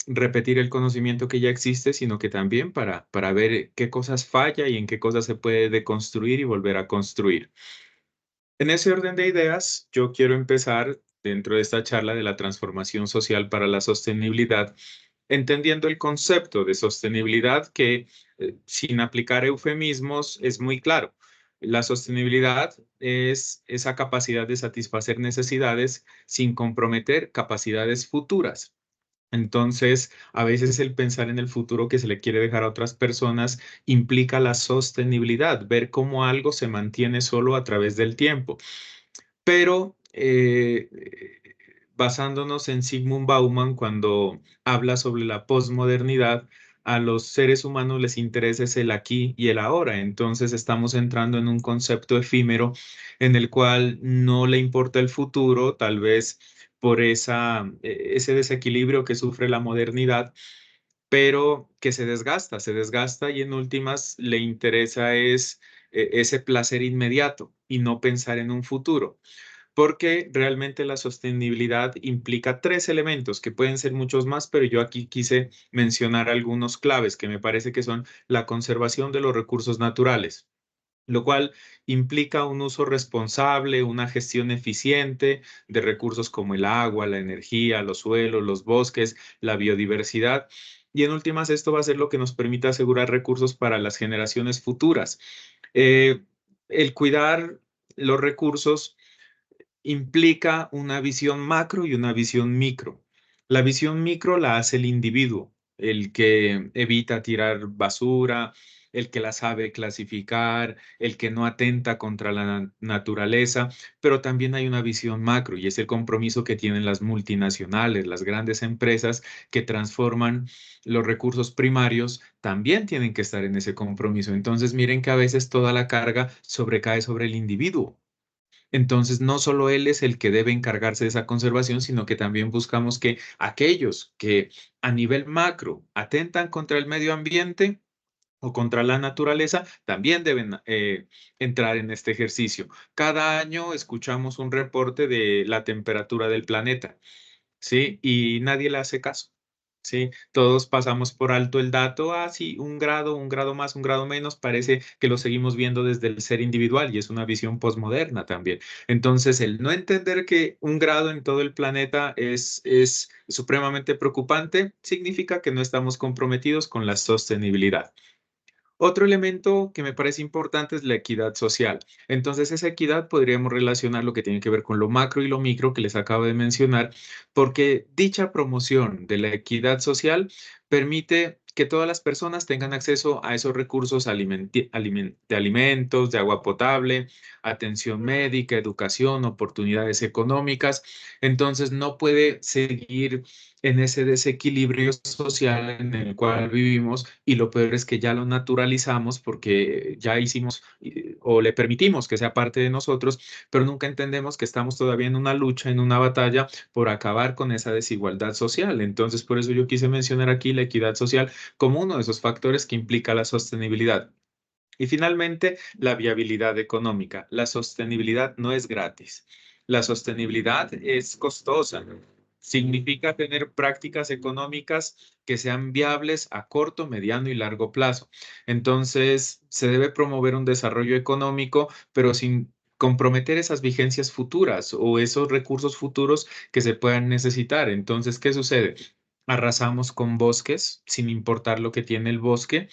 repetir el conocimiento que ya existe, sino que también para ver qué cosas falla y en qué cosas se puede deconstruir y volver a construir. En ese orden de ideas, yo quiero empezar dentro de esta charla de la transformación social para la sostenibilidad, entendiendo el concepto de sostenibilidad que, sin aplicar eufemismos, es muy claro. La sostenibilidad es esa capacidad de satisfacer necesidades sin comprometer capacidades futuras. Entonces, a veces el pensar en el futuro que se le quiere dejar a otras personas implica la sostenibilidad, ver cómo algo se mantiene solo a través del tiempo. Pero basándonos en Sigmund Bauman, cuando habla sobre la posmodernidad, a los seres humanos les interesa es el aquí y el ahora. Entonces estamos entrando en un concepto efímero en el cual no le importa el futuro, tal vez por ese desequilibrio que sufre la modernidad, pero que se desgasta y en últimas le interesa es ese placer inmediato y no pensar en un futuro, porque realmente la sostenibilidad implica tres elementos que pueden ser muchos más, pero yo aquí quise mencionar algunos claves que me parece que son la conservación de los recursos naturales, lo cual implica un uso responsable, una gestión eficiente de recursos como el agua, la energía, los suelos, los bosques, la biodiversidad. Y en últimas, esto va a ser lo que nos permita asegurar recursos para las generaciones futuras. Eh, el cuidar los recursos implica una visión macro y una visión micro. La visión micro la hace el individuo, el que evita tirar basura, el que la sabe clasificar, el que no atenta contra la naturaleza, pero también hay una visión macro y es el compromiso que tienen las multinacionales, las grandes empresas que transforman los recursos primarios, también tienen que estar en ese compromiso. Entonces, miren que a veces toda la carga sobrecae sobre el individuo. Entonces, no solo él es el que debe encargarse de esa conservación, sino que también buscamos que aquellos que a nivel macro atentan contra el medio ambiente o contra la naturaleza, también deben entrar en este ejercicio. Cada año escuchamos un reporte de la temperatura del planeta. ¿Sí? Y nadie le hace caso, ¿sí? Todos pasamos por alto el dato, sí, un grado más, un grado menos, parece que lo seguimos viendo desde el ser individual y es una visión posmoderna también. Entonces, el no entender que un grado en todo el planeta es supremamente preocupante, significa que no estamos comprometidos con la sostenibilidad. Otro elemento que me parece importante es la equidad social. Entonces, esa equidad podríamos relacionar lo que tiene que ver con lo macro y lo micro que les acabo de mencionar, porque dicha promoción de la equidad social permite que todas las personas tengan acceso a esos recursos de alimentos, de agua potable, atención médica, educación, oportunidades económicas. Entonces, no puede seguir en ese desequilibrio social en el cual vivimos y lo peor es que ya lo naturalizamos porque ya hicimos o le permitimos que sea parte de nosotros, pero nunca entendemos que estamos todavía en una lucha, en una batalla por acabar con esa desigualdad social. Entonces, por eso yo quise mencionar aquí la equidad social como uno de esos factores que implica la sostenibilidad. Y finalmente, la viabilidad económica. La sostenibilidad no es gratis. La sostenibilidad es costosa. Significa tener prácticas económicas que sean viables a corto, mediano y largo plazo. Entonces, se debe promover un desarrollo económico, pero sin comprometer esas vigencias futuras o esos recursos futuros que se puedan necesitar. Entonces, ¿qué sucede? Arrasamos con bosques sin importar lo que tiene el bosque,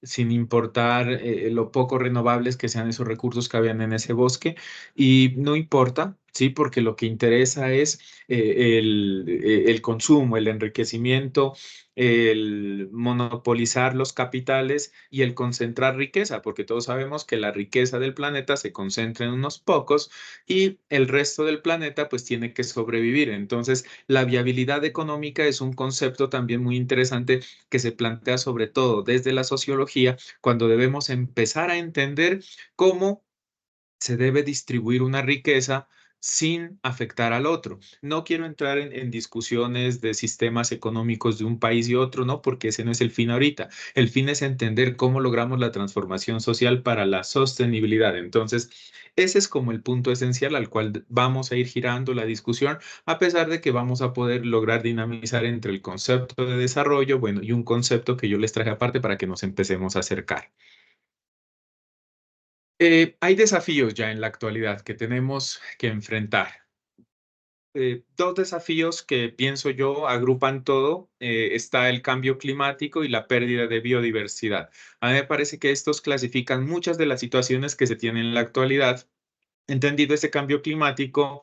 sin importar lo poco renovables que sean esos recursos que habían en ese bosque. Y no importa, ¿sí? Porque lo que interesa es el consumo, el enriquecimiento, el monopolizar los capitales y el concentrar riqueza, porque todos sabemos que la riqueza del planeta se concentra en unos pocos y el resto del planeta pues tiene que sobrevivir. Entonces, la viabilidad económica es un concepto también muy interesante que se plantea sobre todo desde la sociología, cuando debemos empezar a entender cómo se debe distribuir una riqueza sin afectar al otro. No quiero entrar en discusiones de sistemas económicos de un país y otro, no, porque ese no es el fin ahorita. El fin es entender cómo logramos la transformación social para la sostenibilidad. Entonces, ese es como el punto esencial al cual vamos a ir girando la discusión, a pesar de que vamos a poder lograr dinamizar entre el concepto de desarrollo, bueno, y un concepto que yo les traje aparte para que nos empecemos a acercar. Hay desafíos ya en la actualidad que tenemos que enfrentar. Dos desafíos que pienso yo agrupan todo. Está el cambio climático y la pérdida de biodiversidad. A mí me parece que estos clasifican muchas de las situaciones que se tienen en la actualidad, entendido ese cambio climático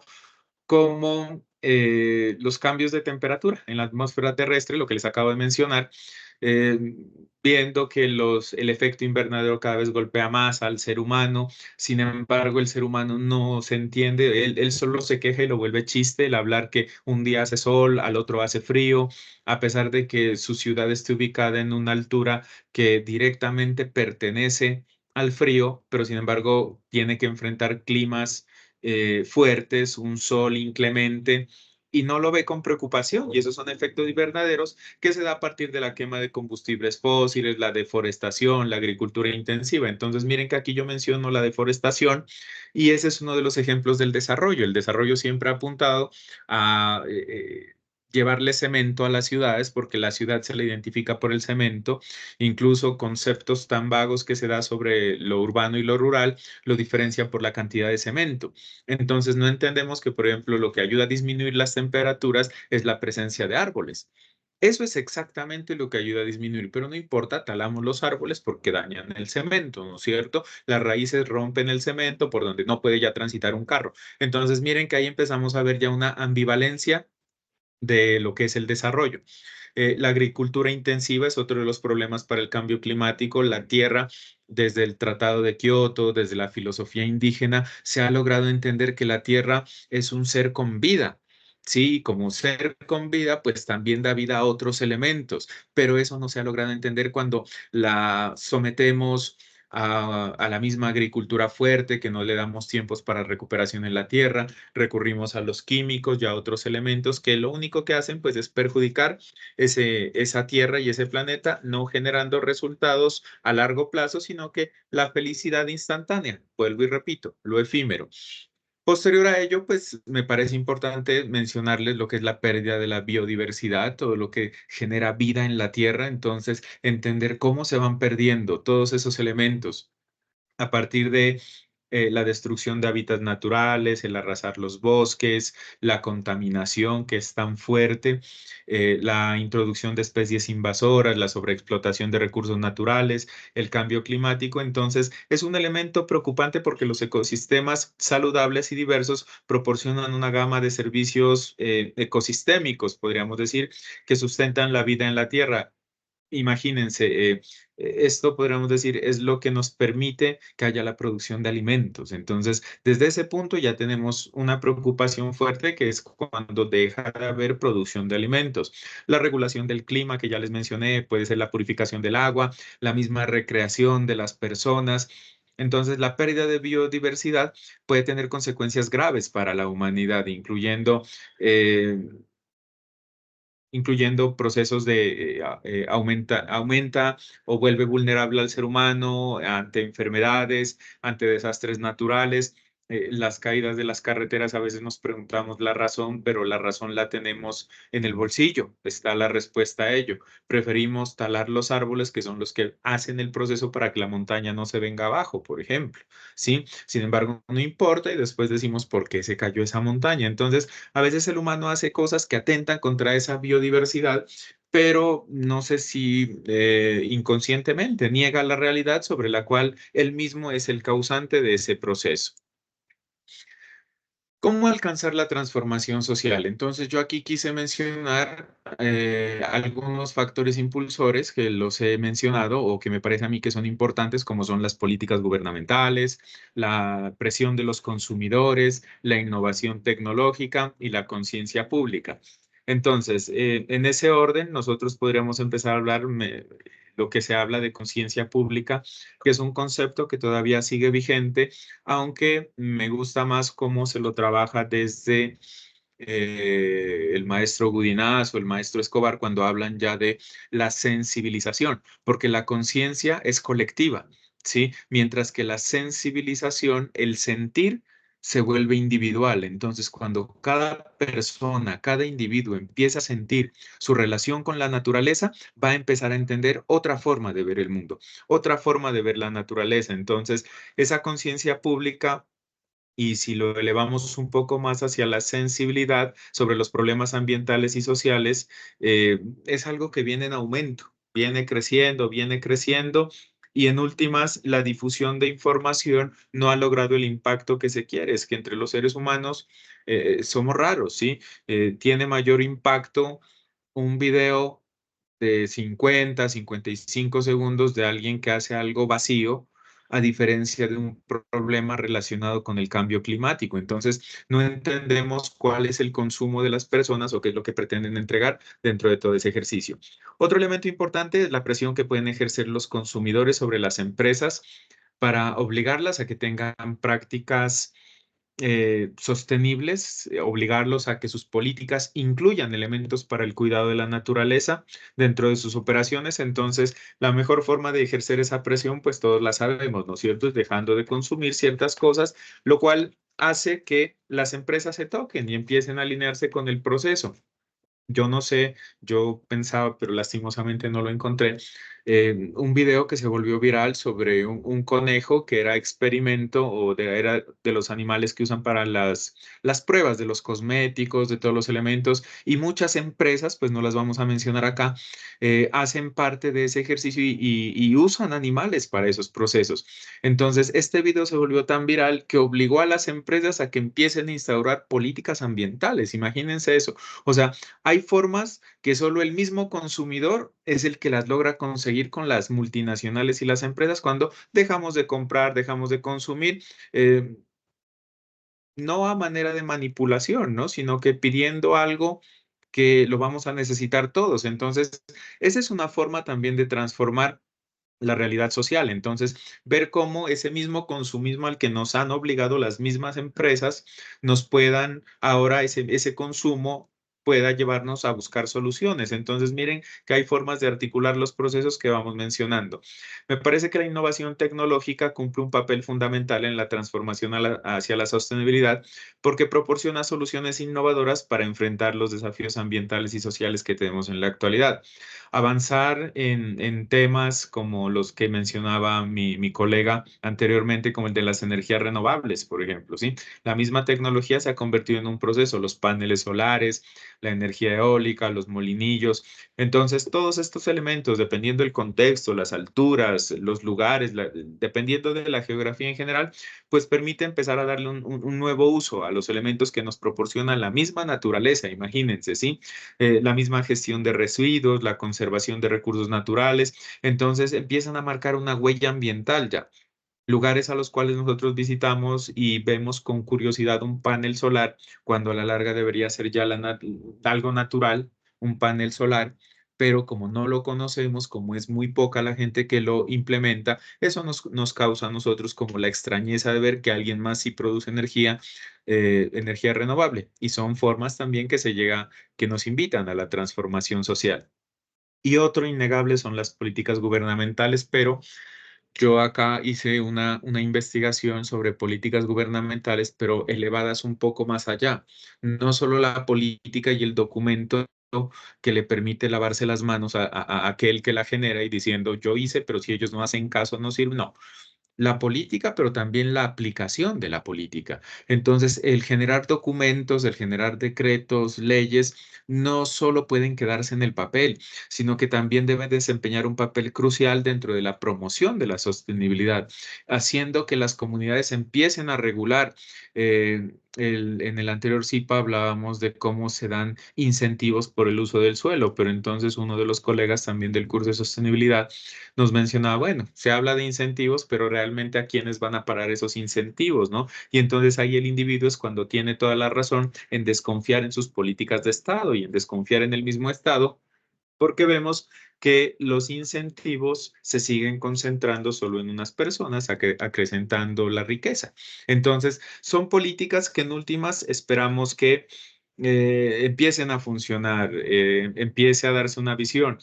como los cambios de temperatura en la atmósfera terrestre, lo que les acabo de mencionar, eh, viendo que el efecto invernadero cada vez golpea más al ser humano. Sin embargo, el ser humano no se entiende, él solo se queja y lo vuelve chiste el hablar que un día hace sol, al otro hace frío, a pesar de que su ciudad esté ubicada en una altura que directamente pertenece al frío, pero sin embargo tiene que enfrentar climas fuertes, un sol inclemente, y no lo ve con preocupación. Y esos son efectos invernaderos que se da a partir de la quema de combustibles fósiles, la deforestación, la agricultura intensiva. Entonces, miren que aquí yo menciono la deforestación y ese es uno de los ejemplos del desarrollo. El desarrollo siempre ha apuntado a llevarle cemento a las ciudades porque la ciudad se la identifica por el cemento, incluso conceptos tan vagos que se da sobre lo urbano y lo rural lo diferencian por la cantidad de cemento. Entonces no entendemos que, por ejemplo, lo que ayuda a disminuir las temperaturas es la presencia de árboles. Eso es exactamente lo que ayuda a disminuir, pero no importa, talamos los árboles porque dañan el cemento, ¿no es cierto? Las raíces rompen el cemento por donde no puede ya transitar un carro. Entonces miren que ahí empezamos a ver ya una ambivalencia de lo que es el desarrollo. La agricultura intensiva es otro de los problemas para el cambio climático. La tierra, desde el Tratado de Kioto, desde la filosofía indígena, se ha logrado entender que la tierra es un ser con vida. Sí, como ser con vida, pues también da vida a otros elementos, pero eso no se ha logrado entender cuando la sometemos a la misma agricultura fuerte, que no le damos tiempos para recuperación en la tierra, recurrimos a los químicos y a otros elementos que lo único que hacen pues es perjudicar esa tierra y ese planeta, no generando resultados a largo plazo, sino que la felicidad instantánea, vuelvo y repito, lo efímero. Posterior a ello, pues me parece importante mencionarles lo que es la pérdida de la biodiversidad, todo lo que genera vida en la Tierra, entonces entender cómo se van perdiendo todos esos elementos a partir de la destrucción de hábitats naturales, el arrasar los bosques, la contaminación que es tan fuerte, la introducción de especies invasoras, la sobreexplotación de recursos naturales, el cambio climático. Entonces, es un elemento preocupante porque los ecosistemas saludables y diversos proporcionan una gama de servicios ecosistémicos, podríamos decir, que sustentan la vida en la Tierra. Imagínense, esto podríamos decir es lo que nos permite que haya la producción de alimentos. Entonces, desde ese punto ya tenemos una preocupación fuerte que es cuando deja de haber producción de alimentos. La regulación del clima que ya les mencioné, puede ser la purificación del agua, la misma recreación de las personas. Entonces, la pérdida de biodiversidad puede tener consecuencias graves para la humanidad, incluyendo procesos de aumenta o vuelve vulnerable al ser humano ante enfermedades, ante desastres naturales. Las caídas de las carreteras, a veces nos preguntamos la razón, pero la razón la tenemos en el bolsillo, está la respuesta a ello. Preferimos talar los árboles que son los que hacen el proceso para que la montaña no se venga abajo, por ejemplo, ¿sí? Sin embargo, no importa y después decimos por qué se cayó esa montaña. Entonces, a veces el humano hace cosas que atentan contra esa biodiversidad, pero no sé si inconscientemente niega la realidad sobre la cual él mismo es el causante de ese proceso. ¿Cómo alcanzar la transformación social? Entonces yo aquí quise mencionar algunos factores impulsores que los he mencionado o que me parece a mí que son importantes, como son las políticas gubernamentales, la presión de los consumidores, la innovación tecnológica y la conciencia pública. Entonces, en ese orden, nosotros podríamos empezar a hablar lo que se habla de conciencia pública, que es un concepto que todavía sigue vigente, aunque me gusta más cómo se lo trabaja desde el maestro Gudinaz o el maestro Escobar cuando hablan ya de la sensibilización, porque la conciencia es colectiva, ¿sí? Mientras que la sensibilización, el sentir, se vuelve individual. Entonces, cuando cada persona, cada individuo empieza a sentir su relación con la naturaleza, va a empezar a entender otra forma de ver el mundo, otra forma de ver la naturaleza. Entonces, esa conciencia pública, y si lo elevamos un poco más hacia la sensibilidad sobre los problemas ambientales y sociales, es algo que viene en aumento, viene creciendo, y en últimas, la difusión de información no ha logrado el impacto que se quiere. Es que entre los seres humanos somos raros, ¿sí? Tiene mayor impacto un video de 55 segundos de alguien que hace algo vacío, a diferencia de un problema relacionado con el cambio climático. Entonces, no entendemos cuál es el consumo de las personas o qué es lo que pretenden entregar dentro de todo ese ejercicio. Otro elemento importante es la presión que pueden ejercer los consumidores sobre las empresas para obligarlas a que tengan prácticas sostenibles, obligarlos a que sus políticas incluyan elementos para el cuidado de la naturaleza dentro de sus operaciones. Entonces, la mejor forma de ejercer esa presión, pues todos la sabemos, ¿no es cierto? Es dejando de consumir ciertas cosas, lo cual hace que las empresas se toquen y empiecen a alinearse con el proceso. Yo no sé, yo pensaba, pero lastimosamente no lo encontré, un video que se volvió viral sobre un conejo que era experimento era de los animales que usan para las pruebas de los cosméticos, de todos los elementos, y muchas empresas, pues no las vamos a mencionar acá, hacen parte de ese ejercicio y usan animales para esos procesos. Entonces, este video se volvió tan viral que obligó a las empresas a que empiecen a instaurar políticas ambientales. Imagínense eso. O sea, hay formas que solo el mismo consumidor es el que las logra conseguir con las multinacionales y las empresas cuando dejamos de comprar, dejamos de consumir, no a manera de manipulación, ¿no? Sino que pidiendo algo que lo vamos a necesitar todos. Entonces, esa es una forma también de transformar la realidad social. Entonces, ver cómo ese mismo consumismo al que nos han obligado las mismas empresas nos puedan ahora ese consumo pueda llevarnos a buscar soluciones. Entonces, miren que hay formas de articular los procesos que vamos mencionando. Me parece que la innovación tecnológica cumple un papel fundamental en la transformación hacia la sostenibilidad porque proporciona soluciones innovadoras para enfrentar los desafíos ambientales y sociales que tenemos en la actualidad. Avanzar en temas como los que mencionaba mi colega anteriormente, como el de las energías renovables, por ejemplo, ¿sí? La misma tecnología se ha convertido en un proceso, los paneles solares, la energía eólica, los molinillos. Entonces, todos estos elementos, dependiendo del contexto, las alturas, los lugares, dependiendo de la geografía en general, pues permite empezar a darle un nuevo uso a los elementos que nos proporciona la misma naturaleza, imagínense, ¿sí? La misma gestión de residuos, la conservación de recursos naturales. Entonces empiezan a marcar una huella ambiental ya. Lugares a los cuales nosotros visitamos y vemos con curiosidad un panel solar, cuando a la larga debería ser ya algo natural, un panel solar, pero como no lo conocemos, como es muy poca la gente que lo implementa, eso nos causa a nosotros como la extrañeza de ver que alguien más sí produce energía renovable. Y son formas también que nos invitan a la transformación social. Y otro innegable son las políticas gubernamentales, pero yo acá hice una investigación sobre políticas gubernamentales, pero elevadas un poco más allá. No solo la política y el documento que le permite lavarse las manos a aquel que la genera y diciendo yo hice, pero si ellos no hacen caso, no sirve. No, la política, pero también la aplicación de la política. Entonces, el generar documentos, el generar decretos, leyes, no solo pueden quedarse en el papel, sino que también deben desempeñar un papel crucial dentro de la promoción de la sostenibilidad, haciendo que las comunidades empiecen a regular. En el anterior CIPA hablábamos de cómo se dan incentivos por el uso del suelo, pero entonces uno de los colegas también del curso de sostenibilidad nos mencionaba, bueno, se habla de incentivos, pero realmente a quiénes van a parar esos incentivos, ¿no? Y entonces ahí el individuo es cuando tiene toda la razón en desconfiar en sus políticas de Estado y en desconfiar en el mismo Estado porque vemos que los incentivos se siguen concentrando solo en unas personas, acrecentando la riqueza. Entonces, son políticas que en últimas esperamos que empiecen a funcionar, empiece a darse una visión.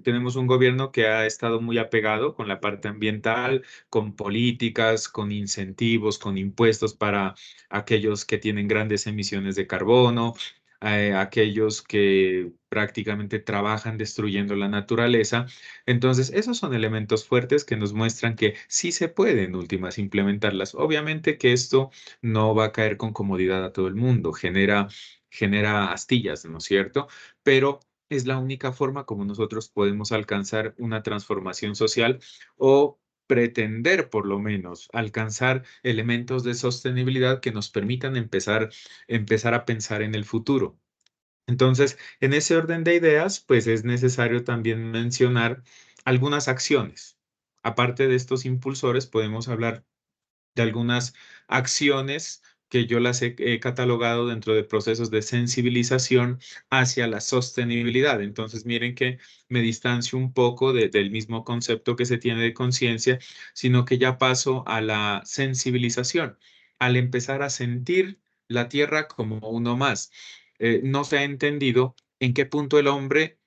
Tenemos un gobierno que ha estado muy apegado con la parte ambiental, con políticas, con incentivos, con impuestos para aquellos que tienen grandes emisiones de carbono, aquellos que prácticamente trabajan destruyendo la naturaleza. Entonces, esos son elementos fuertes que nos muestran que sí se puede en últimas implementarlas. Obviamente que esto no va a caer con comodidad a todo el mundo, genera astillas, ¿no es cierto? Pero es la única forma como nosotros podemos alcanzar una transformación social o pretender por lo menos alcanzar elementos de sostenibilidad que nos permitan empezar a pensar en el futuro. Entonces, en ese orden de ideas, pues es necesario también mencionar algunas acciones. Aparte de estos impulsores, podemos hablar de algunas acciones que yo las he catalogado dentro de procesos de sensibilización hacia la sostenibilidad. Entonces, miren que me distancio un poco del mismo concepto que se tiene de conciencia, sino que ya paso a la sensibilización, al empezar a sentir la tierra como uno más. No se ha entendido en qué punto el hombre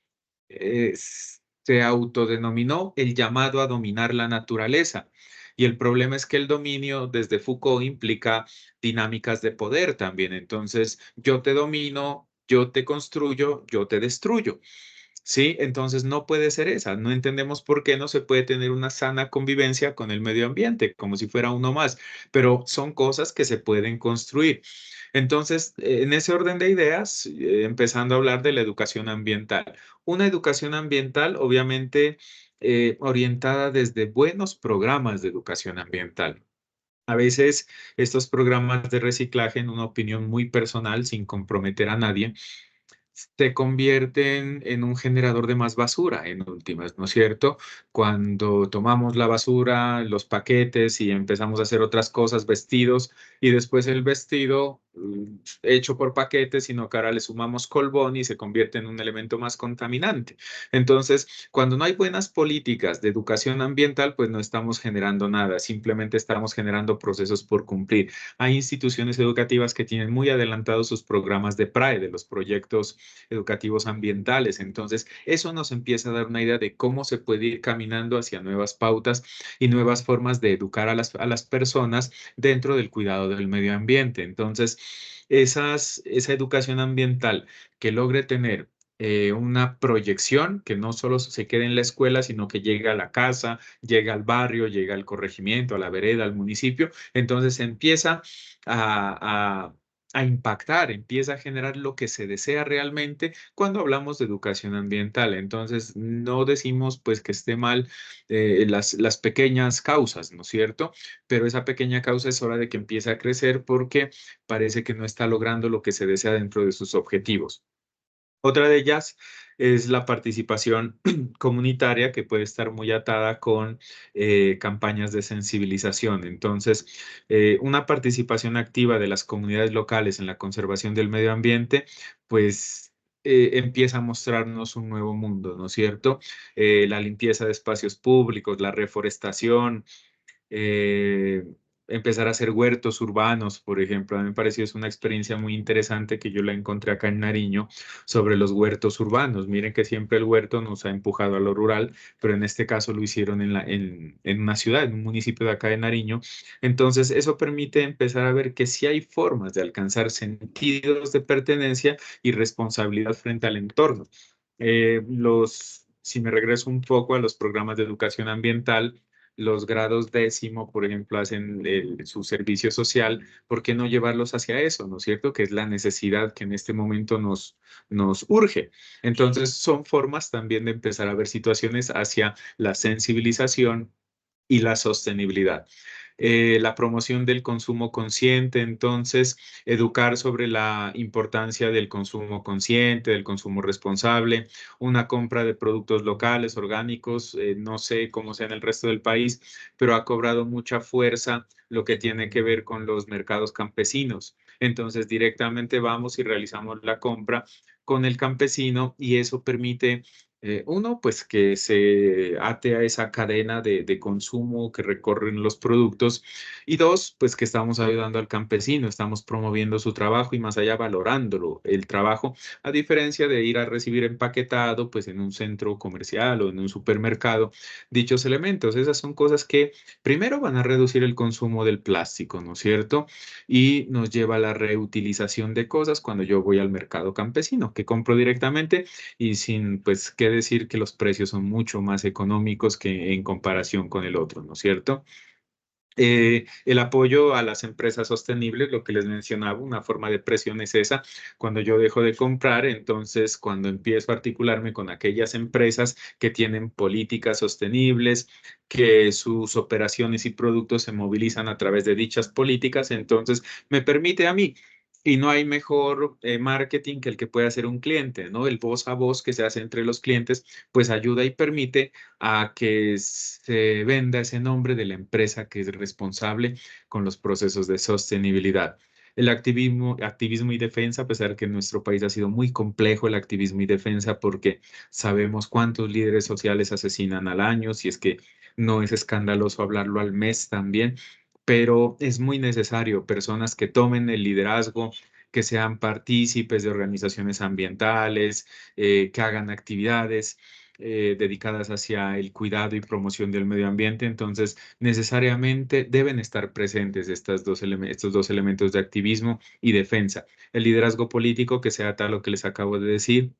se autodenominó el llamado a dominar la naturaleza. Y el problema es que el dominio desde Foucault implica dinámicas de poder también. Entonces, yo te domino, yo te construyo, yo te destruyo. Sí, entonces no puede ser esa. No entendemos por qué no se puede tener una sana convivencia con el medio ambiente, como si fuera uno más, pero son cosas que se pueden construir. Entonces, en ese orden de ideas, empezando a hablar de la educación ambiental. Una educación ambiental, obviamente, orientada desde buenos programas de educación ambiental. A veces estos programas de reciclaje, en una opinión muy personal, sin comprometer a nadie, se convierten en un generador de más basura, en últimas, ¿no es cierto? Cuando tomamos la basura, los paquetes y empezamos a hacer otras cosas, vestidos, y después el vestido hecho por paquetes, sino que ahora le sumamos colbón y se convierte en un elemento más contaminante. Entonces, cuando no hay buenas políticas de educación ambiental, pues no estamos generando nada, simplemente estamos generando procesos por cumplir. Hay instituciones educativas que tienen muy adelantados sus programas de PRAE, de los proyectos educativos ambientales. Entonces, eso nos empieza a dar una idea de cómo se puede ir caminando hacia nuevas pautas y nuevas formas de educar a las personas dentro del cuidado del medio ambiente. Entonces, esa educación ambiental que logre tener una proyección que no solo se quede en la escuela, sino que llegue a la casa, llega al barrio, llega al corregimiento, a la vereda, al municipio. Entonces empieza a impactar, empieza a generar lo que se desea realmente cuando hablamos de educación ambiental. Entonces, no decimos pues que esté mal las pequeñas causas, ¿no es cierto? Pero esa pequeña causa es hora de que empiece a crecer porque parece que no está logrando lo que se desea dentro de sus objetivos. Otra de ellas es la participación comunitaria que puede estar muy atada con campañas de sensibilización. Entonces, una participación activa de las comunidades locales en la conservación del medio ambiente, pues empieza a mostrarnos un nuevo mundo, ¿no es cierto? La limpieza de espacios públicos, la reforestación, eh, empezar a hacer huertos urbanos, por ejemplo. A mí me pareció es una experiencia muy interesante que yo la encontré acá en Nariño sobre los huertos urbanos. Miren que siempre el huerto nos ha empujado a lo rural, pero en este caso lo hicieron en una ciudad, en un municipio de acá de Nariño. Entonces, eso permite empezar a ver que sí hay formas de alcanzar sentidos de pertenencia y responsabilidad frente al entorno. Si me regreso un poco a los programas de educación ambiental, los grados décimo, por ejemplo, hacen su servicio social, ¿por qué no llevarlos hacia eso? ¿No es cierto? Que es la necesidad que en este momento nos urge. Entonces, son formas también de empezar a ver situaciones hacia la sensibilización y la sostenibilidad. La promoción del consumo consciente, entonces, educar sobre la importancia del consumo consciente, del consumo responsable, una compra de productos locales, orgánicos, no sé cómo sea en el resto del país, pero ha cobrado mucha fuerza lo que tiene que ver con los mercados campesinos. Entonces, directamente vamos y realizamos la compra con el campesino y eso permite Uno, pues que se ate a esa cadena de consumo que recorren los productos. Y dos, pues que estamos ayudando al campesino, estamos promoviendo su trabajo y más allá valorándolo, el trabajo, a diferencia de ir a recibir empaquetado, pues en un centro comercial o en un supermercado, dichos elementos. Esas son cosas que primero van a reducir el consumo del plástico, ¿no es cierto? Y nos lleva a la reutilización de cosas cuando yo voy al mercado campesino, que compro directamente y sin, pues, qué decir que los precios son mucho más económicos que en comparación con el otro, ¿no es cierto? El apoyo a las empresas sostenibles, lo que les mencionaba, una forma de presión es esa. Cuando yo dejo de comprar, entonces cuando empiezo a articularme con aquellas empresas que tienen políticas sostenibles, que sus operaciones y productos se movilizan a través de dichas políticas, entonces me permite a mí. Y no hay mejor marketing que el que puede hacer un cliente, ¿no? El voz a voz que se hace entre los clientes, pues ayuda y permite a que se venda ese nombre de la empresa que es responsable con los procesos de sostenibilidad. El activismo y defensa, a pesar que en nuestro país ha sido muy complejo el activismo y defensa porque sabemos cuántos líderes sociales asesinan al año, si es que no es escandaloso hablarlo al mes también, pero es muy necesario personas que tomen el liderazgo, que sean partícipes de organizaciones ambientales, que hagan actividades dedicadas hacia el cuidado y promoción del medio ambiente. Entonces, necesariamente deben estar presentes estos dos elementos de activismo y defensa. El liderazgo político, que sea tal lo que les acabo de decir,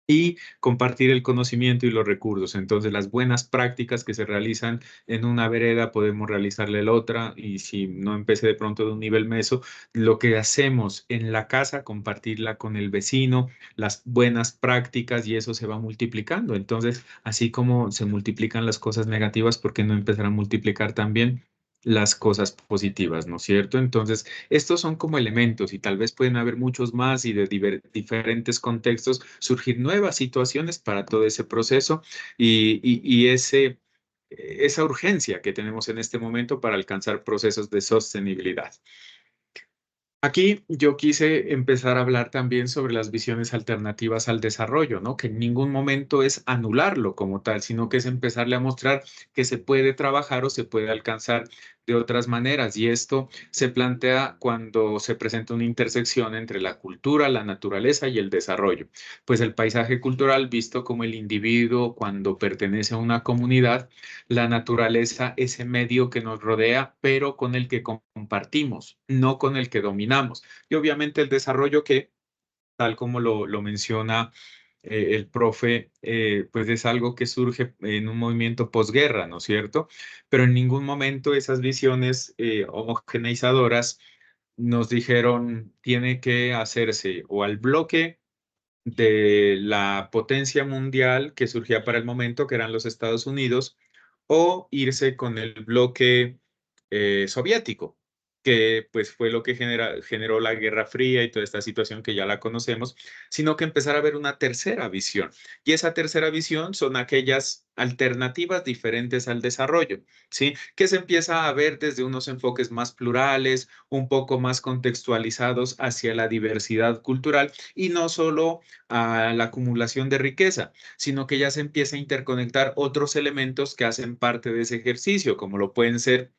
y compartir el conocimiento y los recursos. Entonces, las buenas prácticas que se realizan en una vereda podemos realizarle en la otra y si no empecé de pronto de un nivel meso, lo que hacemos en la casa, compartirla con el vecino, las buenas prácticas y eso se va multiplicando. Entonces, así como se multiplican las cosas negativas, ¿por qué no empezar a multiplicar también las cosas positivas, ¿no es cierto? Entonces, estos son como elementos y tal vez pueden haber muchos más y de diferentes contextos surgir nuevas situaciones para todo ese proceso y esa urgencia que tenemos en este momento para alcanzar procesos de sostenibilidad. Aquí yo quise empezar a hablar también sobre las visiones alternativas al desarrollo, ¿no? Que en ningún momento es anularlo como tal, sino que es empezarle a mostrar que se puede trabajar o se puede alcanzar de otras maneras. Y esto se plantea cuando se presenta una intersección entre la cultura, la naturaleza y el desarrollo. Pues el paisaje cultural visto como el individuo cuando pertenece a una comunidad, la naturaleza, ese medio que nos rodea, pero con el que compartimos, no con el que dominamos. Y obviamente el desarrollo que, tal como lo menciona el profe, pues es algo que surge en un movimiento posguerra, ¿no es cierto? Pero en ningún momento esas visiones homogeneizadoras nos dijeron tiene que hacerse o al bloque de la potencia mundial que surgía para el momento, que eran los Estados Unidos, o irse con el bloque soviético, que pues fue lo que generó la Guerra Fría y toda esta situación que ya la conocemos, sino que empezar a ver una tercera visión. Y esa tercera visión son aquellas alternativas diferentes al desarrollo, ¿sí? Que se empieza a ver desde unos enfoques más plurales, un poco más contextualizados hacia la diversidad cultural y no solo a la acumulación de riqueza, sino que ya se empieza a interconectar otros elementos que hacen parte de ese ejercicio, como lo pueden ser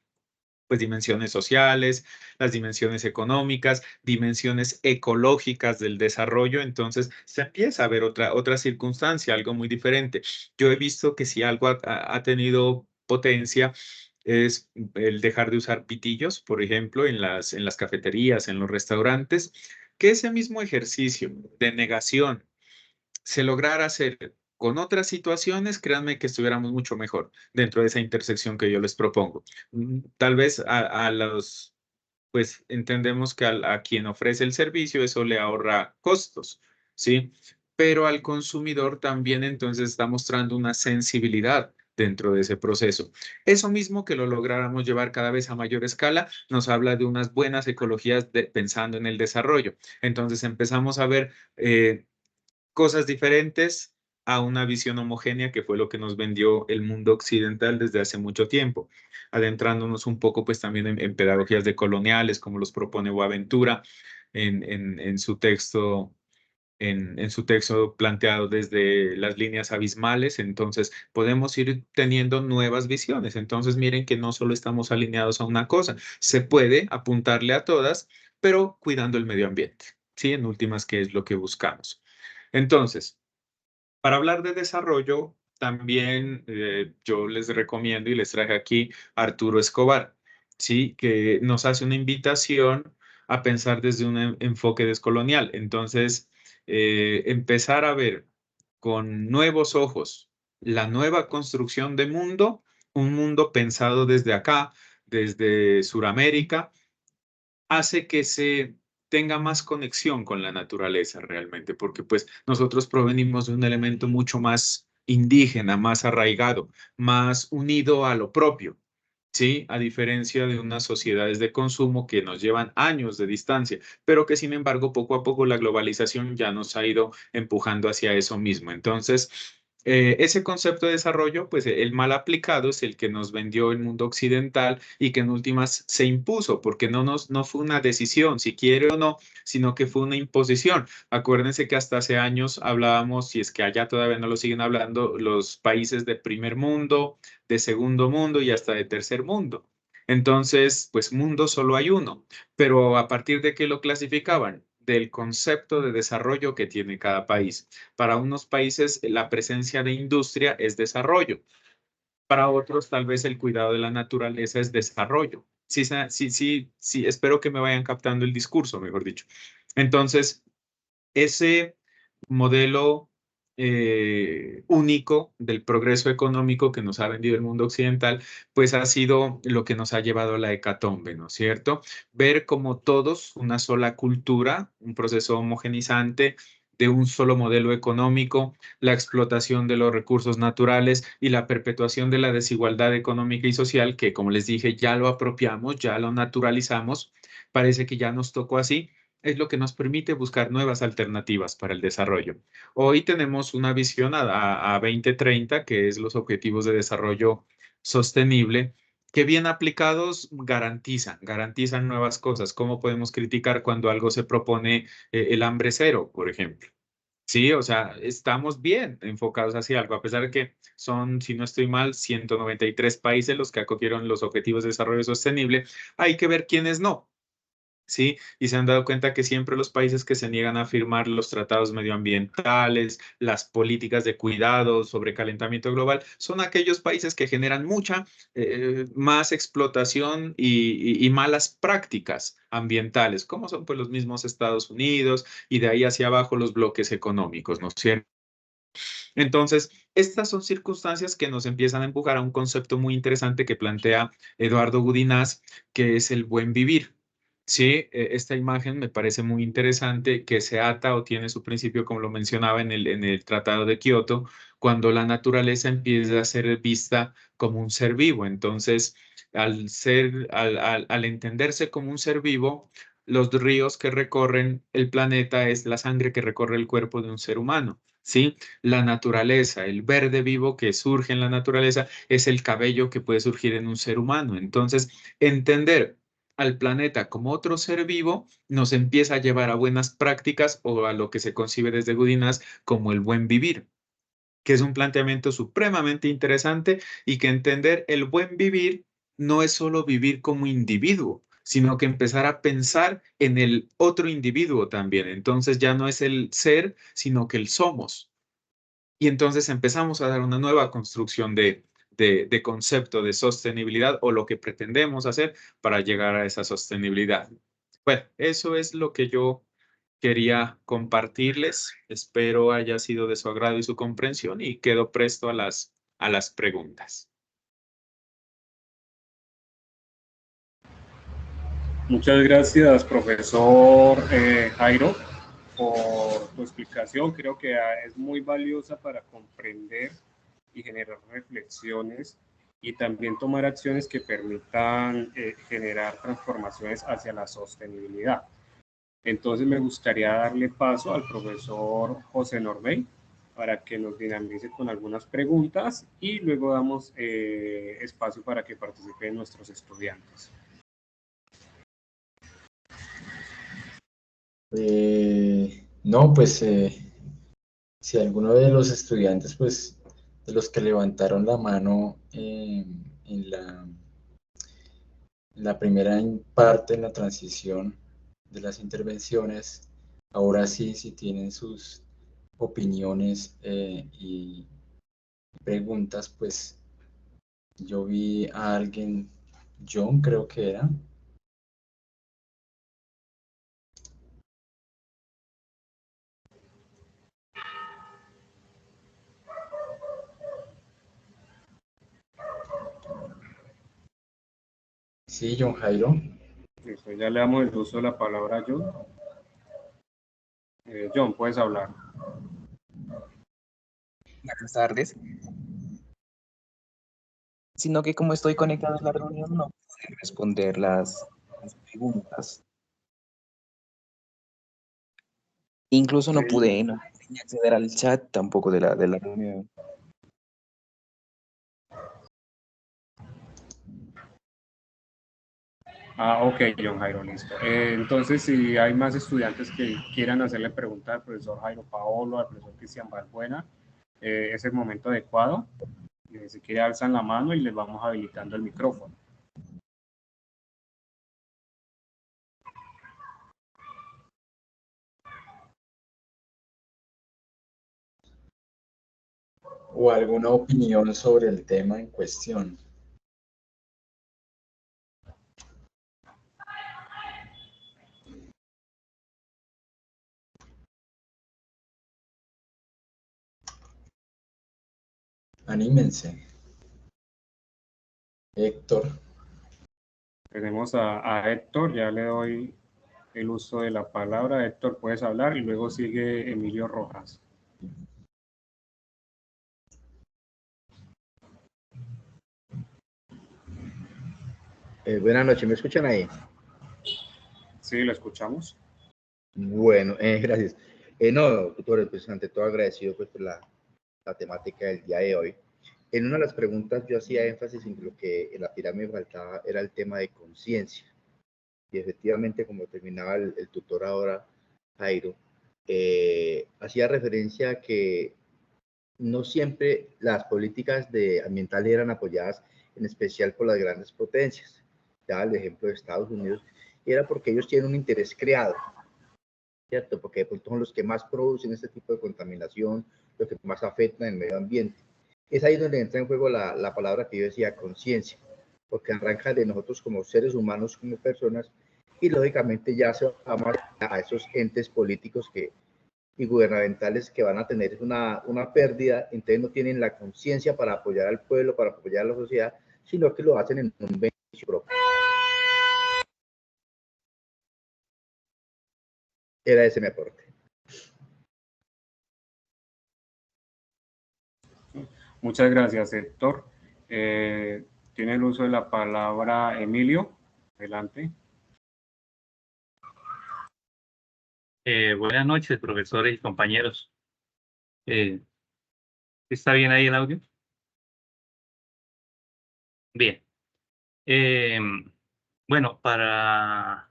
pues dimensiones sociales, las dimensiones económicas, dimensiones ecológicas del desarrollo, entonces se empieza a ver otra circunstancia, algo muy diferente. Yo he visto que si algo ha tenido potencia es el dejar de usar pitillos, por ejemplo, en las cafeterías, en los restaurantes, que ese mismo ejercicio de negación se lograra hacer con otras situaciones, créanme que estuviéramos mucho mejor dentro de esa intersección que yo les propongo. Tal vez a los, pues entendemos que a quien ofrece el servicio eso le ahorra costos, ¿sí? Pero al consumidor también entonces está mostrando una sensibilidad dentro de ese proceso. Eso mismo que lo lográramos llevar cada vez a mayor escala, nos habla de unas buenas ecologías pensando en el desarrollo. Entonces empezamos a ver cosas diferentes a una visión homogénea que fue lo que nos vendió el mundo occidental desde hace mucho tiempo, adentrándonos un poco pues también en pedagogías decoloniales como los propone Boaventura en su texto en su texto planteado desde las líneas abismales, entonces podemos ir teniendo nuevas visiones. Entonces miren que no solo estamos alineados a una cosa, se puede apuntarle a todas, pero cuidando el medio ambiente, ¿sí? En últimas, que es lo que buscamos. Entonces, para hablar de desarrollo, también yo les recomiendo y les traje aquí a Arturo Escobar, ¿sí? Que nos hace una invitación a pensar desde un enfoque descolonial. Entonces, empezar a ver con nuevos ojos la nueva construcción de mundo, un mundo pensado desde acá, desde Sudamérica, hace que se tenga más conexión con la naturaleza realmente, porque pues nosotros provenimos de un elemento mucho más indígena, más arraigado, más unido a lo propio, ¿sí? A diferencia de unas sociedades de consumo que nos llevan años de distancia, pero que sin embargo poco a poco la globalización ya nos ha ido empujando hacia eso mismo. Entonces, ese concepto de desarrollo, pues el mal aplicado es el que nos vendió el mundo occidental y que en últimas se impuso, porque no fue una decisión, si quiere o no, sino que fue una imposición. Acuérdense que hasta hace años hablábamos, si es que allá todavía no lo siguen hablando, los países de primer mundo, de segundo mundo y hasta de tercer mundo. Entonces, pues mundo solo hay uno, pero ¿a partir de qué lo clasificaban? Del concepto de desarrollo que tiene cada país. Para unos países la presencia de industria es desarrollo. Para otros tal vez el cuidado de la naturaleza es desarrollo. Sí, sí, espero que me vayan captando el discurso, mejor dicho. Entonces, ese modelo único del progreso económico que nos ha vendido el mundo occidental, pues ha sido lo que nos ha llevado a la hecatombe, ¿no es cierto? Ver como todos, una sola cultura, un proceso homogenizante de un solo modelo económico, la explotación de los recursos naturales y la perpetuación de la desigualdad económica y social, que como les dije, ya lo apropiamos, ya lo naturalizamos, parece que ya nos tocó así, es lo que nos permite buscar nuevas alternativas para el desarrollo. Hoy tenemos una visión a 2030, que es los Objetivos de Desarrollo Sostenible, que bien aplicados garantizan nuevas cosas. ¿Cómo podemos criticar cuando algo se propone el hambre cero, por ejemplo? Sí, o sea, estamos bien enfocados hacia algo, a pesar de que son, si no estoy mal, 193 países los que acogieron los Objetivos de Desarrollo Sostenible. Hay que ver quiénes no. Sí, y se han dado cuenta que siempre los países que se niegan a firmar los tratados medioambientales, las políticas de cuidado sobre calentamiento global, son aquellos países que generan mucha más explotación y malas prácticas ambientales, como son pues los mismos Estados Unidos y de ahí hacia abajo los bloques económicos, ¿no es cierto? Entonces, estas son circunstancias que nos empiezan a empujar a un concepto muy interesante que plantea Eduardo Gudinás, que es el buen vivir. Sí, esta imagen me parece muy interesante que se ata o tiene su principio, como lo mencionaba en el Tratado de Kioto, cuando la naturaleza empieza a ser vista como un ser vivo. Entonces, al entenderse como un ser vivo, los ríos que recorren el planeta es la sangre que recorre el cuerpo de un ser humano. ¿Sí? La naturaleza, el verde vivo que surge en la naturaleza es el cabello que puede surgir en un ser humano. Entonces, entender al planeta como otro ser vivo nos empieza a llevar a buenas prácticas o a lo que se concibe desde Gudinas como el buen vivir, que es un planteamiento supremamente interesante y que entender el buen vivir no es solo vivir como individuo, sino que empezar a pensar en el otro individuo también. Entonces ya no es el ser, sino que el somos. Y entonces empezamos a dar una nueva construcción de concepto de sostenibilidad o lo que pretendemos hacer para llegar a esa sostenibilidad. Bueno, eso es lo que yo quería compartirles. Espero haya sido de su agrado y su comprensión y quedo presto a las preguntas. Muchas gracias, profesor Jairo, por tu explicación. Creo que es muy valiosa para comprender y generar reflexiones y también tomar acciones que permitan generar transformaciones hacia la sostenibilidad. Entonces me gustaría darle paso al profesor José Normey para que nos dinamice con algunas preguntas y luego damos espacio para que participen nuestros estudiantes. No, pues si alguno de los estudiantes, pues de los que levantaron la mano en la primera parte, en la transición de las intervenciones, ahora sí, si tienen sus opiniones y preguntas, pues yo vi a alguien, John creo que era. Sí, John Jairo. Listo, ya le damos el uso de la palabra a John. John, puedes hablar. Buenas tardes. Sino que como estoy conectado a la reunión, no pude responder las preguntas. Incluso no pude ni acceder al chat tampoco de la reunión. Ah, ok, John Jairo, listo. Entonces, si hay más estudiantes que quieran hacerle preguntas al profesor Jairo Paolo, al profesor Cristian Balbuena, es el momento adecuado. Si quiere, alzan la mano y les vamos habilitando el micrófono. O alguna opinión sobre el tema en cuestión. Anímense. Héctor. Tenemos a Héctor, ya le doy el uso de la palabra. Héctor, puedes hablar y luego sigue Emilio Rojas. Buenas noches, ¿me escuchan ahí? Sí, lo escuchamos. Bueno, gracias. No, tutor, pues ante todo agradecido pues, por la temática del día de hoy. En una de las preguntas yo hacía énfasis en que lo que en la pirámide faltaba era el tema de conciencia. Y efectivamente, como terminaba el tutor ahora, Jairo, hacía referencia a que no siempre las políticas ambientales eran apoyadas, en especial por las grandes potencias. Ya el ejemplo de Estados Unidos, y era porque ellos tienen un interés creado, ¿cierto? Porque de pronto son los que más producen este tipo de contaminación, los que más afectan el medio ambiente. Es ahí donde entra en juego la palabra que yo decía, conciencia, porque arranca de nosotros como seres humanos, como personas, y lógicamente ya se va más a esos entes políticos y gubernamentales que van a tener una pérdida, entonces no tienen la conciencia para apoyar al pueblo, para apoyar a la sociedad, sino que lo hacen en un beneficio propio. Era ese mi aporte. Muchas gracias, Héctor. Tiene el uso de la palabra Emilio. Adelante. Buenas noches, profesores y compañeros. ¿Está bien ahí el audio? Bien. Bueno, para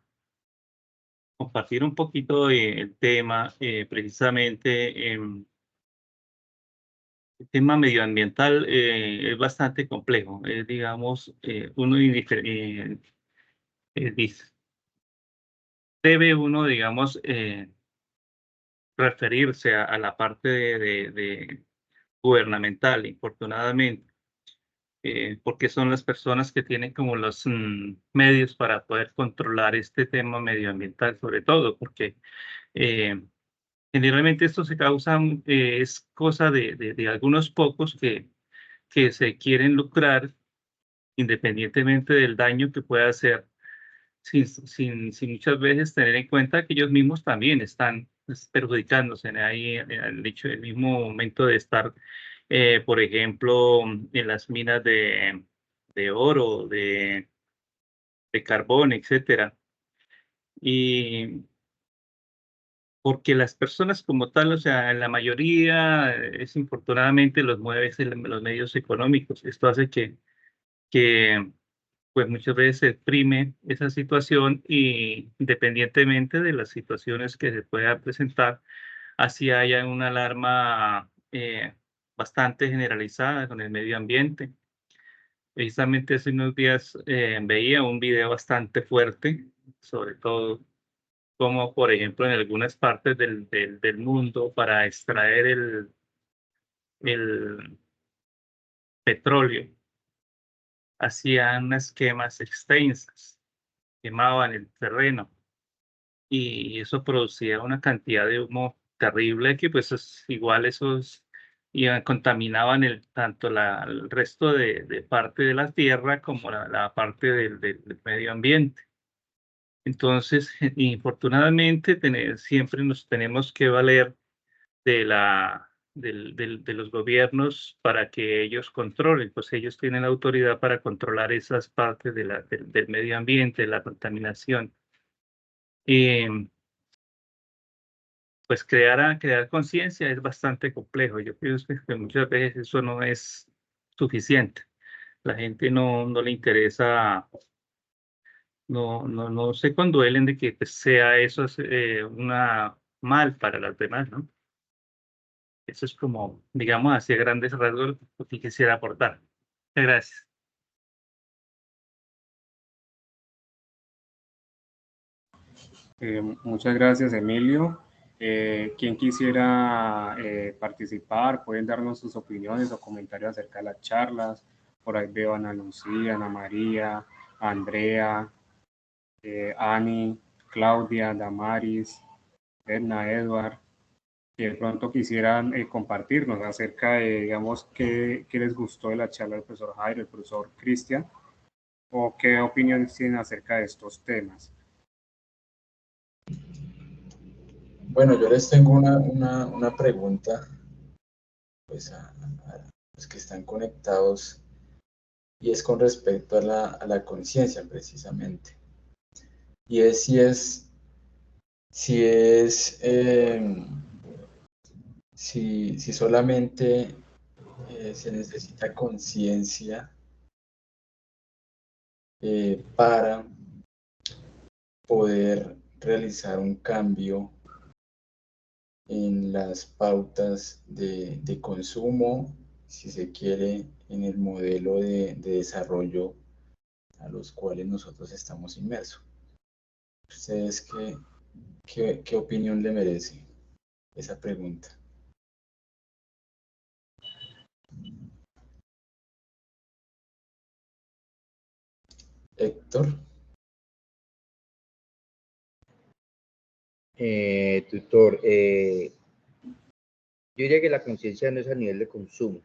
compartir un poquito el tema, precisamente el tema medioambiental es bastante complejo. Digamos, uno debe uno, digamos, referirse a la parte de gubernamental, infortunadamente, porque son las personas que tienen como los medios para poder controlar este tema medioambiental, sobre todo, porque generalmente esto se causa, es cosa de algunos pocos que se quieren lucrar independientemente del daño que pueda hacer, sin muchas veces tener en cuenta que ellos mismos también están pues, perjudicándose ahí el mismo momento de estar, por ejemplo, en las minas de oro, de carbón, etcétera. Y porque las personas como tal, o sea, en la mayoría, infortunadamente los mueve los medios económicos. Esto hace que pues muchas veces se exprime esa situación y independientemente de las situaciones que se puedan presentar, así haya una alarma bastante generalizada con el medio ambiente. Precisamente hace unos días veía un video bastante fuerte, sobre todo como, por ejemplo, en algunas partes del mundo para extraer el petróleo, hacían unas quemas extensas, quemaban el terreno y eso producía una cantidad de humo terrible que pues igual esos contaminaban tanto el resto de parte de la tierra como la parte del medio ambiente. Entonces, infortunadamente, siempre nos tenemos que valer de los gobiernos para que ellos controlen, pues ellos tienen autoridad para controlar esas partes del medio ambiente, la contaminación. Y pues crear conciencia es bastante complejo. Yo pienso que muchas veces eso no es suficiente. La gente no le interesa, no se conduelen de que pues, sea eso una mal para las demás, ¿no? Eso es como, digamos, así a grandes rasgos lo que quisiera aportar. Muchas gracias. Muchas gracias, Emilio. Quien quisiera participar, pueden darnos sus opiniones o comentarios acerca de las charlas. Por ahí veo a Ana Lucía, Ana María, Andrea, Ani, Claudia, Damaris, Edna, Edward, que de pronto quisieran compartirnos acerca de, digamos, qué les gustó de la charla del profesor Jairo, el profesor Cristian, o qué opiniones tienen acerca de estos temas. Bueno, yo les tengo una pregunta pues, a los que están conectados y es con respecto a la conciencia precisamente. Y es si solamente se necesita conciencia para poder realizar un cambio en las pautas de consumo, si se quiere, en el modelo de desarrollo a los cuales nosotros estamos inmersos. ¿Ustedes qué opinión le merece esa pregunta? Héctor. Tutor, yo diría que la conciencia no es a nivel de consumo,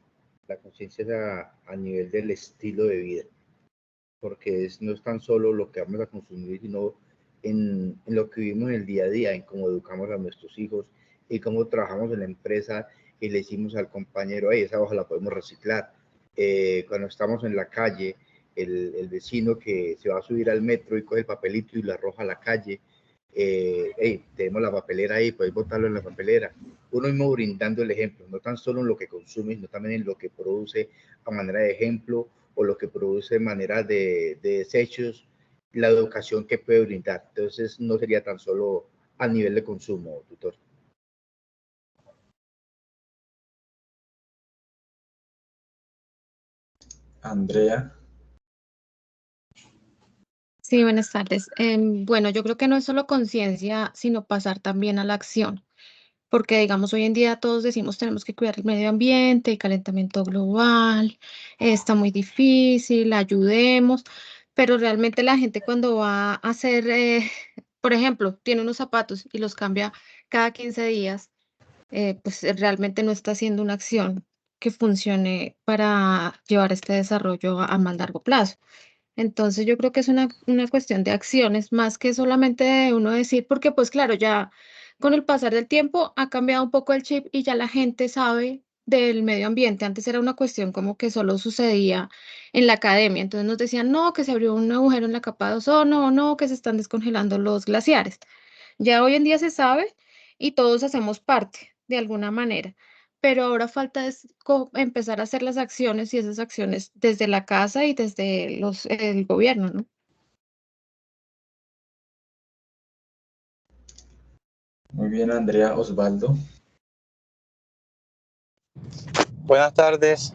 la conciencia es a nivel del estilo de vida, porque no es tan solo lo que vamos a consumir, sino en lo que vivimos en el día a día, en cómo educamos a nuestros hijos y cómo trabajamos en la empresa y le decimos al compañero, hey, esa hoja la podemos reciclar. Cuando estamos en la calle, el vecino que se va a subir al metro y coge el papelito y lo arroja a la calle, hey, tenemos la papelera ahí, podéis botarlo en la papelera. Uno mismo brindando el ejemplo, no tan solo en lo que consume, sino también en lo que produce a manera de ejemplo o lo que produce de manera de desechos, la educación que puede brindar. Entonces, no sería tan solo a nivel de consumo, tutor. Andrea. Sí, buenas tardes. Bueno, yo creo que no es solo conciencia, sino pasar también a la acción, porque digamos, hoy en día todos decimos tenemos que cuidar el medio ambiente, el calentamiento global, está muy difícil, ayudemos, pero realmente la gente cuando va a hacer, por ejemplo, tiene unos zapatos y los cambia cada 15 días, pues realmente no está haciendo una acción que funcione para llevar este desarrollo a más largo plazo. Entonces yo creo que es una cuestión de acciones más que solamente de uno decir, porque pues claro, ya con el pasar del tiempo ha cambiado un poco el chip y ya la gente sabe del medio ambiente. Antes era una cuestión como que solo sucedía en la academia. Entonces nos decían, no, que se abrió un agujero en la capa de ozono, o no, que se están descongelando los glaciares. Ya hoy en día se sabe y todos hacemos parte de alguna manera. pero ahora falta es empezar a hacer las acciones y esas acciones desde la casa y desde el gobierno, ¿no? Muy bien, Andrea. Osvaldo. Buenas tardes.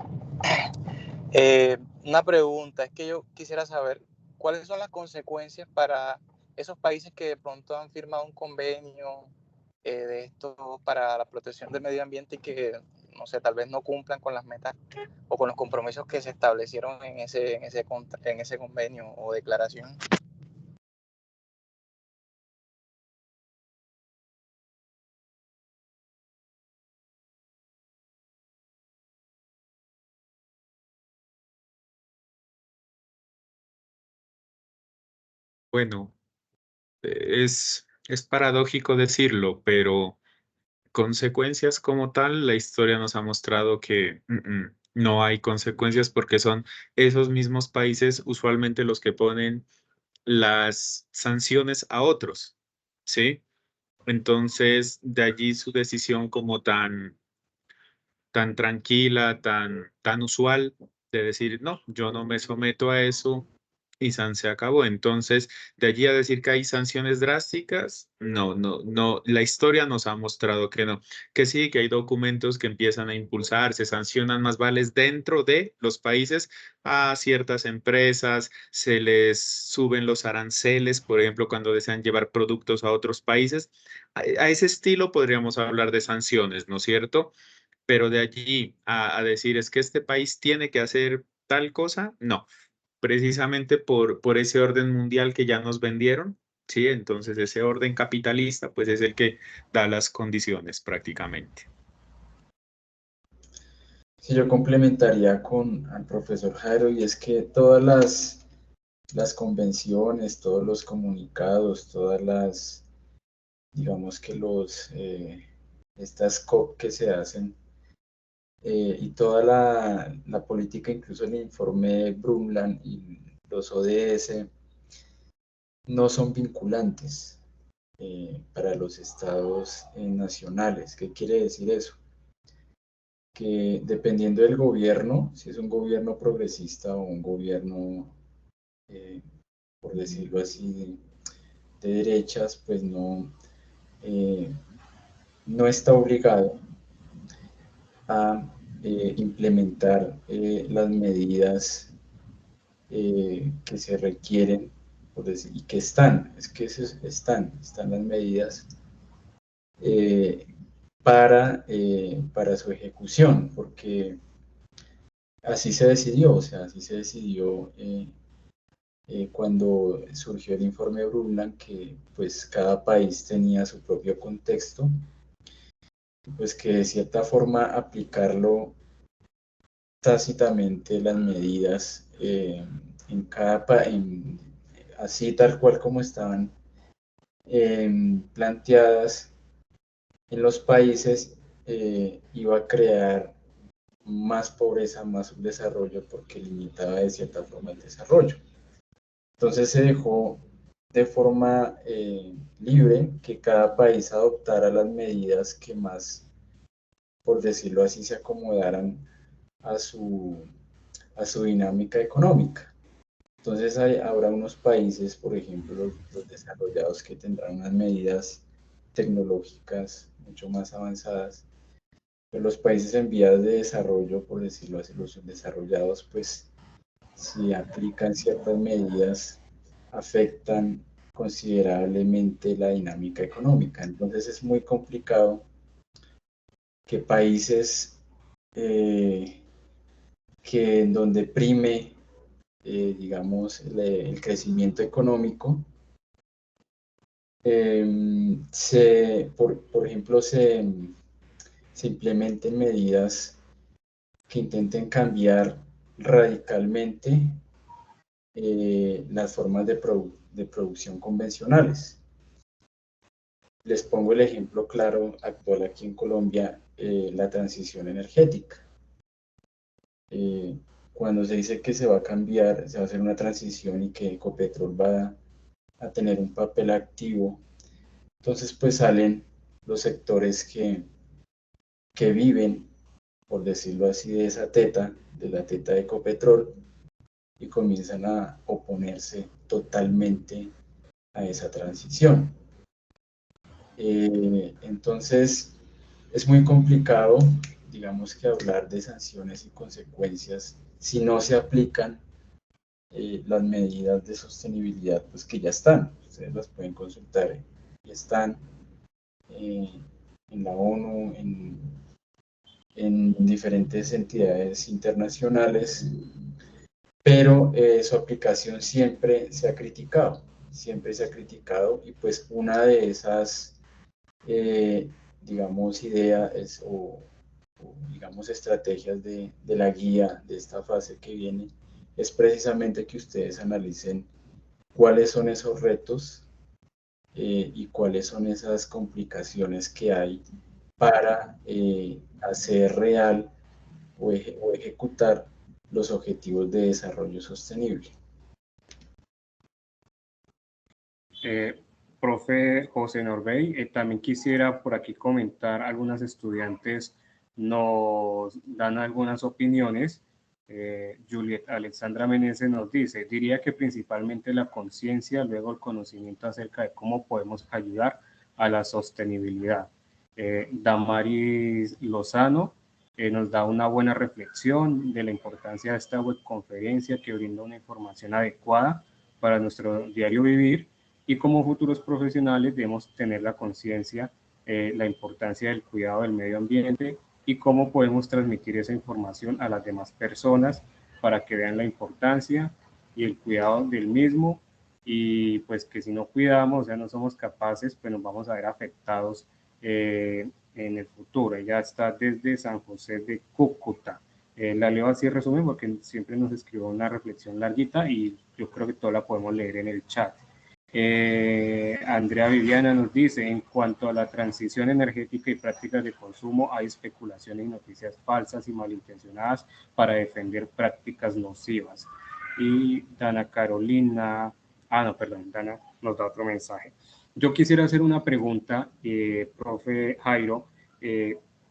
Una pregunta, es que yo quisiera saber cuáles son las consecuencias para esos países que de pronto han firmado un convenio de esto para la protección del medio ambiente y que, no sé, tal vez no cumplan con las metas o con los compromisos que se establecieron en ese convenio o declaración. Bueno, es paradójico decirlo, pero consecuencias como tal, la historia nos ha mostrado que no hay consecuencias porque son esos mismos países usualmente los que ponen las sanciones a otros, ¿sí? Entonces, de allí su decisión como tan tranquila, tan usual de decir, no, yo no me someto a eso y se acabó. Entonces, de allí a decir que hay sanciones drásticas, no, la historia nos ha mostrado que no, que sí, que hay documentos que empiezan a impulsar, se sancionan más vales dentro de los países a ciertas empresas, se les suben los aranceles, por ejemplo, cuando desean llevar productos a otros países. A ese estilo podríamos hablar de sanciones, ¿no es cierto? Pero de allí a decir es que este país tiene que hacer tal cosa, no, precisamente por ese orden mundial que ya nos vendieron, ¿sí? Entonces ese orden capitalista pues es el que da las condiciones prácticamente. Sí, yo complementaría al profesor Jairo, y es que todas las convenciones, todos los comunicados, digamos que estas COP que se hacen, y toda la política, incluso el informe Brundtland y los ODS, no son vinculantes para los estados nacionales. ¿Qué quiere decir eso? Que dependiendo del gobierno, si es un gobierno progresista o un gobierno, por decirlo así, de derechas, pues no está obligado a implementar las medidas que se requieren, por decir, y que están las medidas para su ejecución, porque así se decidió, o sea, así se decidió cuando surgió el informe Brundtland, que pues cada país tenía su propio contexto, pues que de cierta forma aplicarlo tácitamente las medidas en así tal cual como estaban planteadas en los países, iba a crear más pobreza, más subdesarrollo, porque limitaba de cierta forma el desarrollo. Entonces se dejó de forma libre que cada país adoptara las medidas que más, por decirlo así, se acomodaran a su dinámica económica. Entonces habrá unos países, por ejemplo, los desarrollados, que tendrán unas medidas tecnológicas mucho más avanzadas, pero los países en vías de desarrollo, por decirlo así, los subdesarrollados, pues si aplican ciertas medidas, afectan considerablemente la dinámica económica. Entonces es muy complicado que países que en donde prime, digamos, el crecimiento económico, por ejemplo, se implementen medidas que intenten cambiar radicalmente las formas de producción convencionales. Les pongo el ejemplo claro actual aquí en Colombia, la transición energética. Cuando se dice que se va a cambiar, se va a hacer una transición y que Ecopetrol va a tener un papel activo, entonces pues salen los sectores que viven por decirlo así, de esa teta, de la teta de Ecopetrol, y comienzan a oponerse totalmente a esa transición. Entonces, es muy complicado, digamos, que hablar de sanciones y consecuencias si no se aplican las medidas de sostenibilidad, pues que ya están, ustedes las pueden consultar, y están en la ONU, en diferentes entidades internacionales, pero su aplicación siempre se ha criticado, y pues una de esas, digamos, ideas o digamos, estrategias de la guía de esta fase que viene, es precisamente que ustedes analicen cuáles son esos retos y cuáles son esas complicaciones que hay para hacer real o ejecutar los objetivos de desarrollo sostenible. Profe José Norbey, también quisiera por aquí comentar, algunas estudiantes nos dan algunas opiniones. Juliet Alexandra Meneses nos dice, diría que principalmente la conciencia, luego el conocimiento acerca de cómo podemos ayudar a la sostenibilidad. Damaris Lozano nos da una buena reflexión de la importancia de esta webconferencia que brinda una información adecuada para nuestro diario vivir, y como futuros profesionales debemos tener la conciencia, la importancia del cuidado del medio ambiente y cómo podemos transmitir esa información a las demás personas para que vean la importancia y el cuidado del mismo, y pues que si no cuidamos, ya no somos capaces, pues nos vamos a ver afectados en el futuro. Ella está desde San José de Cúcuta. La leo así en resumen porque siempre nos escribió una reflexión larguita y yo creo que toda la podemos leer en el chat. Andrea Viviana nos dice, en cuanto a la transición energética y prácticas de consumo, hay especulaciones y noticias falsas y malintencionadas para defender prácticas nocivas. Y Dana Carolina, Dana nos da otro mensaje. Yo quisiera hacer una pregunta, profe Jairo.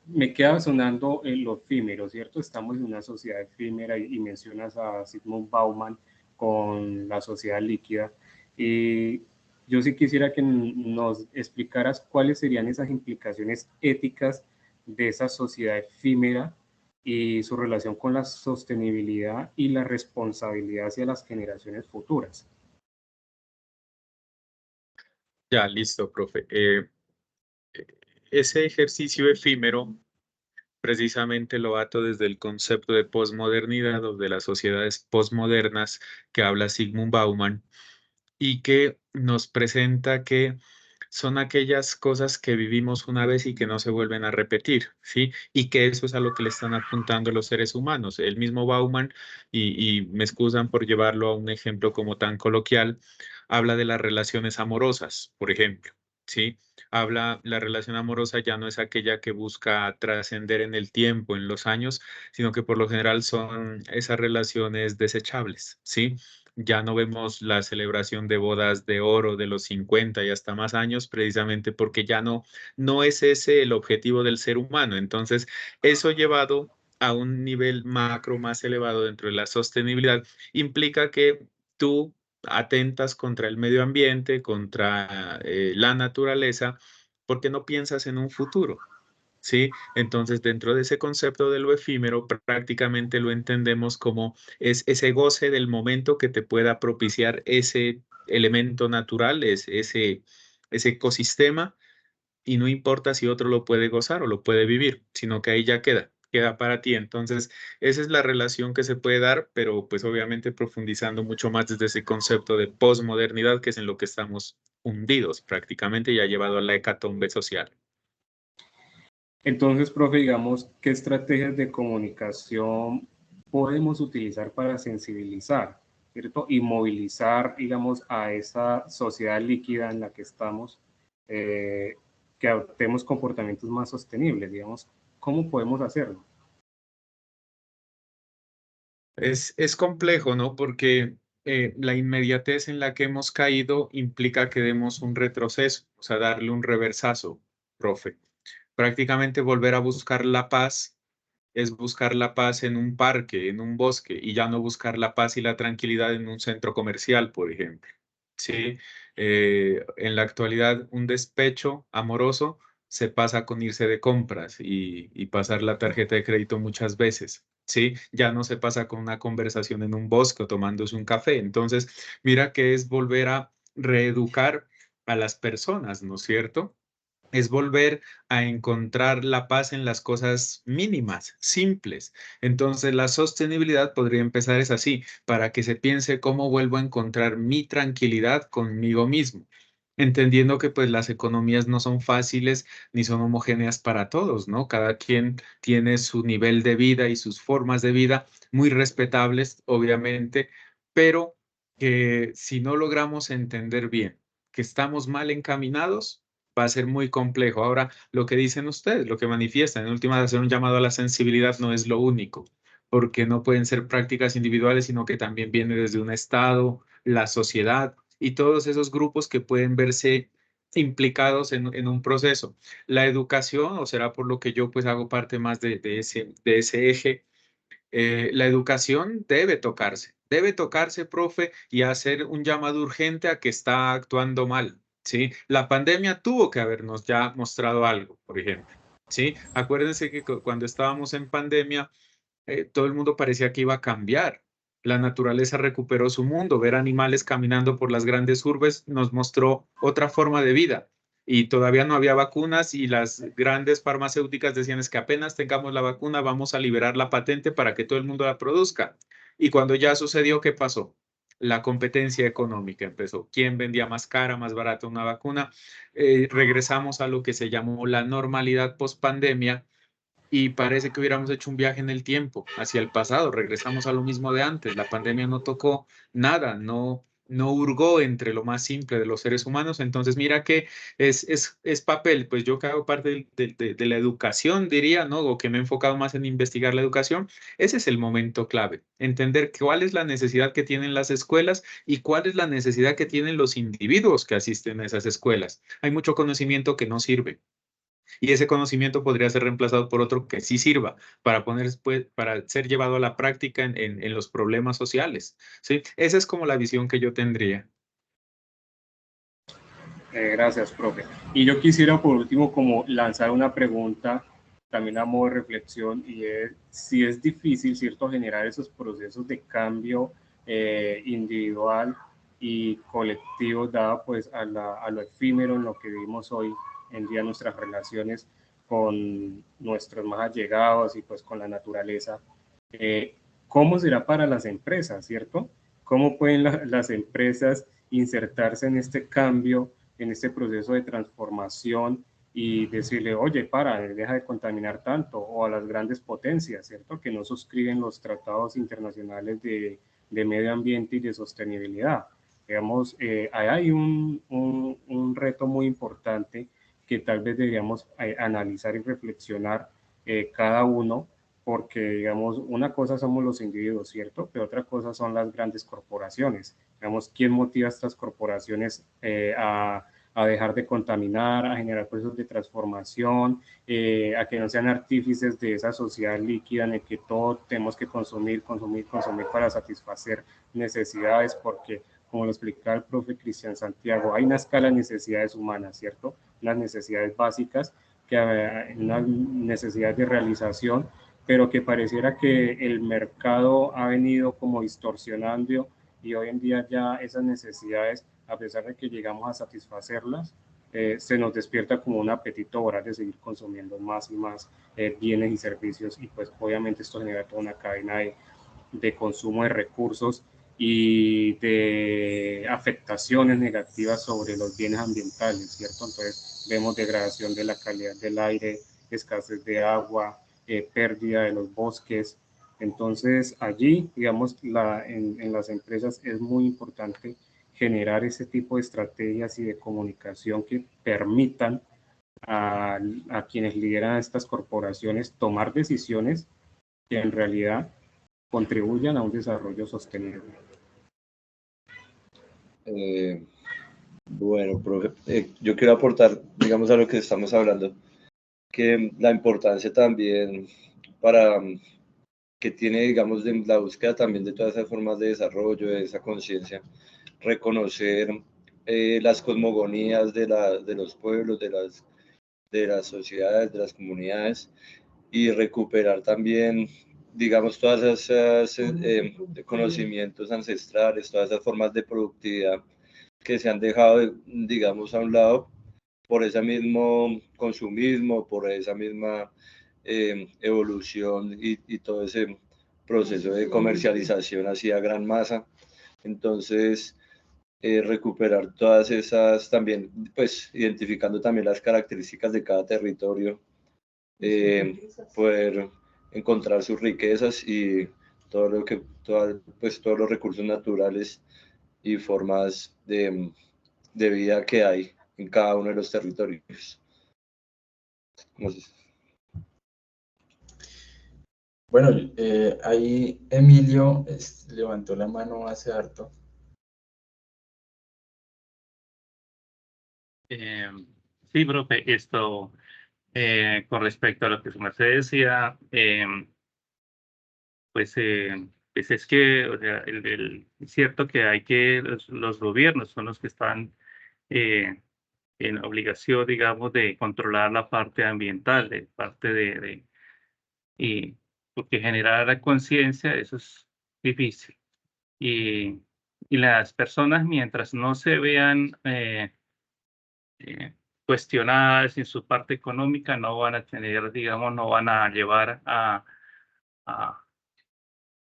Me queda sonando lo efímero, ¿cierto? Estamos en una sociedad efímera y mencionas a Zygmunt Bauman con la sociedad líquida. Yo sí quisiera que nos explicaras cuáles serían esas implicaciones éticas de esa sociedad efímera y su relación con la sostenibilidad y la responsabilidad hacia las generaciones futuras. Ya, listo, profe. Ese ejercicio efímero precisamente lo ato desde el concepto de posmodernidad o de las sociedades posmodernas que habla Zygmunt Bauman, y que nos presenta que son aquellas cosas que vivimos una vez y que no se vuelven a repetir, ¿sí? Y que eso es a lo que le están apuntando los seres humanos. El mismo Bauman, y me excusan por llevarlo a un ejemplo como tan coloquial, habla de las relaciones amorosas, por ejemplo, ¿sí? La relación amorosa ya no es aquella que busca trascender en el tiempo, en los años, sino que por lo general son esas relaciones desechables, ¿sí? Ya no vemos la celebración de bodas de oro de los 50 y hasta más años, precisamente porque ya no es ese el objetivo del ser humano. Entonces, eso llevado a un nivel macro más elevado dentro de la sostenibilidad implica que tú atentas contra el medio ambiente, contra la naturaleza, porque no piensas en un futuro. ¿Sí? Entonces, dentro de ese concepto de lo efímero, prácticamente lo entendemos como es ese goce del momento que te pueda propiciar ese elemento natural, ese ecosistema, y no importa si otro lo puede gozar o lo puede vivir, sino que ahí ya queda para ti. Entonces, esa es la relación que se puede dar, pero pues obviamente profundizando mucho más desde ese concepto de posmodernidad, que es en lo que estamos hundidos prácticamente y ha llevado a la hecatombe social. Entonces, profe, digamos, ¿qué estrategias de comunicación podemos utilizar para sensibilizar, ¿cierto? Y movilizar, digamos, a esa sociedad líquida en la que estamos, que adoptemos comportamientos más sostenibles, digamos? ¿Cómo podemos hacerlo? Es complejo, ¿no? Porque la inmediatez en la que hemos caído implica que demos un retroceso, o sea, darle un reversazo, profe. Prácticamente volver a buscar la paz es buscar la paz en un parque, en un bosque, y ya no buscar la paz y la tranquilidad en un centro comercial, por ejemplo. ¿Sí? En la actualidad, un despecho amoroso se pasa con irse de compras y pasar la tarjeta de crédito muchas veces. ¿Sí? Ya no se pasa con una conversación en un bosque o tomándose un café. Entonces, mira que es volver a reeducar a las personas, ¿no es cierto? Es volver a encontrar la paz en las cosas mínimas, simples. Entonces, la sostenibilidad podría empezar es así, para que se piense cómo vuelvo a encontrar mi tranquilidad conmigo mismo, entendiendo que pues las economías no son fáciles ni son homogéneas para todos, ¿no? Cada quien tiene su nivel de vida y sus formas de vida muy respetables, obviamente, pero que si no logramos entender bien que estamos mal encaminados, va a ser muy complejo. Ahora, lo que dicen ustedes, lo que manifiestan, en últimas, hacer un llamado a la sensibilidad no es lo único, porque no pueden ser prácticas individuales, sino que también viene desde un Estado, la sociedad y todos esos grupos que pueden verse implicados en un proceso. La educación, o será por lo que yo pues hago parte más de ese eje, la educación debe tocarse, profe, y hacer un llamado urgente a que está actuando mal, ¿sí? La pandemia tuvo que habernos ya mostrado algo, por ejemplo, ¿sí? Acuérdense que cuando estábamos en pandemia, todo el mundo parecía que iba a cambiar. La naturaleza recuperó su mundo. Ver animales caminando por las grandes urbes nos mostró otra forma de vida. Y todavía no había vacunas y las grandes farmacéuticas decían es que apenas tengamos la vacuna vamos a liberar la patente para que todo el mundo la produzca. Y cuando ya sucedió, ¿qué pasó? La competencia económica empezó. ¿Quién vendía más cara, más barata una vacuna? Regresamos a lo que se llamó la normalidad post pandemia y parece que hubiéramos hecho un viaje en el tiempo, hacia el pasado, regresamos a lo mismo de antes. La pandemia no tocó nada, no hurgó entre lo más simple de los seres humanos. Entonces, mira que es papel, pues yo que hago parte de la educación, diría, ¿no? O que me he enfocado más en investigar la educación, ese es el momento clave, entender cuál es la necesidad que tienen las escuelas y cuál es la necesidad que tienen los individuos que asisten a esas escuelas. Hay mucho conocimiento que no sirve y ese conocimiento podría ser reemplazado por otro que sí sirva para para ser llevado a la práctica en los problemas sociales, ¿sí? Esa es como la visión que yo tendría. Gracias, profe. Y yo quisiera por último como lanzar una pregunta también a modo de reflexión y es si es difícil, ¿cierto?, generar esos procesos de cambio individual y colectivo dado pues a lo efímero en lo que vivimos hoy en día, nuestras relaciones con nuestros más allegados y pues con la naturaleza. ¿Cómo será para las empresas, cierto? ¿Cómo pueden las empresas insertarse en este cambio, en este proceso de transformación y decirle, oye, deja de contaminar tanto, o a las grandes potencias, ¿cierto?, que no suscriben los tratados internacionales de medio ambiente y de sostenibilidad? Digamos, ahí hay un reto muy importante que tal vez deberíamos analizar y reflexionar cada uno, porque, digamos, una cosa somos los individuos, ¿cierto?, pero otra cosa son las grandes corporaciones. Digamos, ¿quién motiva a estas corporaciones a dejar de contaminar, a generar procesos de transformación, a que no sean artífices de esa sociedad líquida en el que todo tenemos que consumir para satisfacer necesidades? Porque, como lo explicaba el profe Cristian Santiago, hay una escala de necesidades humanas, ¿cierto? Las necesidades básicas, unas necesidades de realización, pero que pareciera que el mercado ha venido como distorsionando y hoy en día ya esas necesidades, a pesar de que llegamos a satisfacerlas, se nos despierta como un apetito voraz de seguir consumiendo más y más bienes y servicios, y pues obviamente esto genera toda una cadena de consumo de recursos y de afectaciones negativas sobre los bienes ambientales, ¿cierto? Entonces vemos degradación de la calidad del aire, escasez de agua, pérdida de los bosques. Entonces allí, digamos, en las empresas es muy importante generar ese tipo de estrategias y de comunicación que permitan a quienes lideran estas corporaciones tomar decisiones que en realidad contribuyan a un desarrollo sostenible. Bueno, profe, yo quiero aportar, digamos, a lo que estamos hablando, que la importancia también que tiene, digamos, de la búsqueda también de todas esas formas de desarrollo, de esa conciencia, reconocer las cosmogonías de los pueblos, de las sociedades, de las comunidades, y recuperar también, digamos, todas esas conocimientos ancestrales, todas esas formas de productividad que se han dejado, digamos, a un lado por ese mismo consumismo, por esa misma evolución y todo ese proceso de comercialización hacia gran masa. Entonces, recuperar todas esas también, pues identificando también las características de cada territorio, poder encontrar sus riquezas y todo lo que, pues todos los recursos naturales y formas de vida que hay en cada uno de los territorios. Bueno, ahí Emilio levantó la mano hace harto. Sí, profe, esto con respecto a lo que su merced decía, pues es que, o sea, es cierto que hay que, los gobiernos son los que están en obligación, digamos, de controlar la parte ambiental, de parte y porque generar la conciencia, eso es difícil. Y las personas, mientras no se vean cuestionadas en su parte económica, no van a tener, digamos, no van a llevar a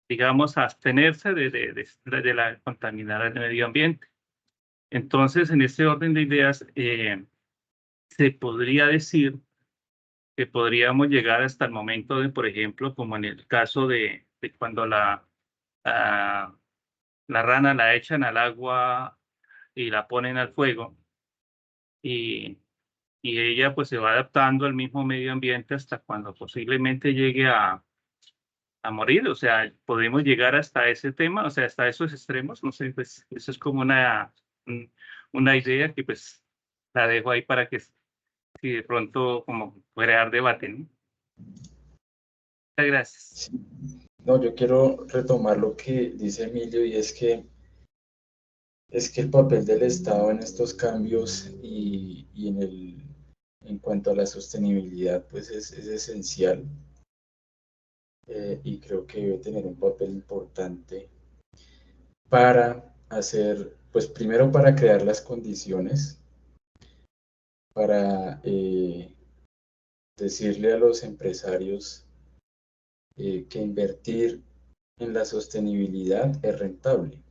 digamos, a abstenerse de la contaminar el medio ambiente. Entonces, en este orden de ideas, se podría decir que podríamos llegar hasta el momento de, por ejemplo, como en el caso de cuando la rana la echan al agua y la ponen al fuego, y ella pues se va adaptando al mismo medio ambiente hasta cuando posiblemente llegue a morir. O sea, podemos llegar hasta ese tema, o sea, hasta esos extremos. No sé, pues eso es como una idea que pues la dejo ahí para que si de pronto como crear debate, ¿no? Muchas gracias. Sí. No, yo quiero retomar lo que dice Emilio, y es que el papel del Estado en estos cambios y en cuanto a la sostenibilidad, pues es esencial, y creo que debe tener un papel importante para hacer, pues primero para crear las condiciones, para decirle a los empresarios que invertir en la sostenibilidad es rentable,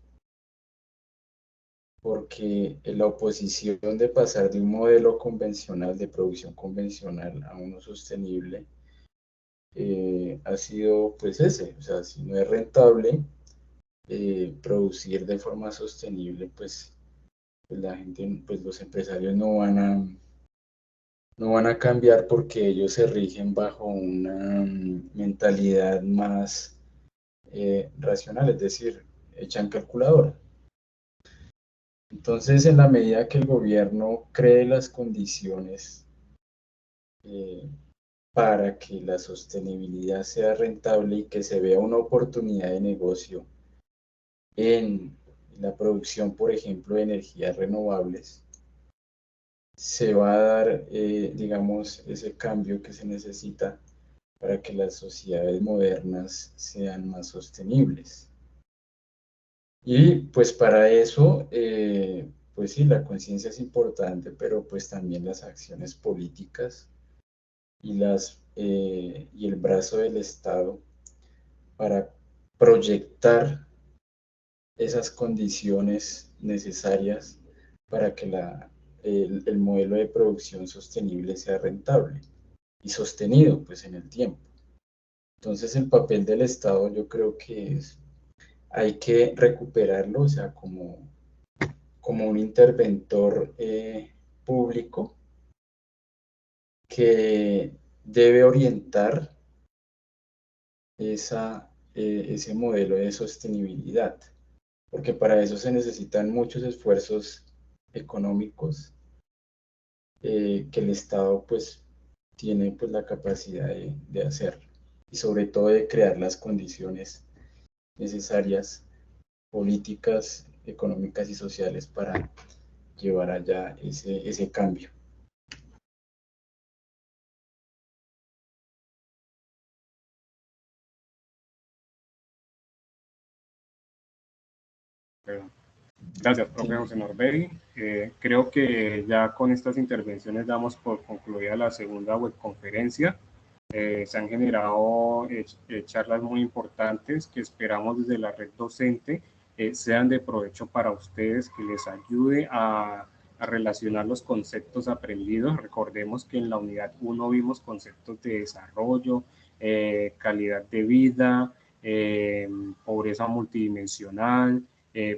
porque la oposición de pasar de un modelo convencional, de producción convencional, a uno sostenible, ha sido pues ese, o sea, si no es rentable producir de forma sostenible, pues la gente, pues los empresarios no van a cambiar, porque ellos se rigen bajo una mentalidad más racional, es decir, echan calculadora. Entonces, en la medida que el gobierno cree las condiciones para que la sostenibilidad sea rentable y que se vea una oportunidad de negocio en la producción, por ejemplo, de energías renovables, se va a dar, digamos, ese cambio que se necesita para que las sociedades modernas sean más sostenibles. Y pues para eso, pues sí, la conciencia es importante, pero pues también las acciones políticas y el brazo del Estado para proyectar esas condiciones necesarias para que el modelo de producción sostenible sea rentable y sostenido pues en el tiempo. Entonces el papel del Estado, yo creo que hay que recuperarlo, o sea, como un interventor público que debe orientar ese modelo de sostenibilidad, porque para eso se necesitan muchos esfuerzos económicos que el Estado pues tiene pues la capacidad de hacer. y sobre todo de crear las condiciones necesarias, políticas, económicas y sociales para llevar allá ese cambio. Gracias, profe José Norberry. Creo que ya con estas intervenciones damos por concluida la segunda webconferencia. Se han generado charlas muy importantes que esperamos desde la red docente sean de provecho para ustedes, que les ayude a relacionar los conceptos aprendidos. Recordemos que en la unidad 1 vimos conceptos de desarrollo, calidad de vida, pobreza multidimensional,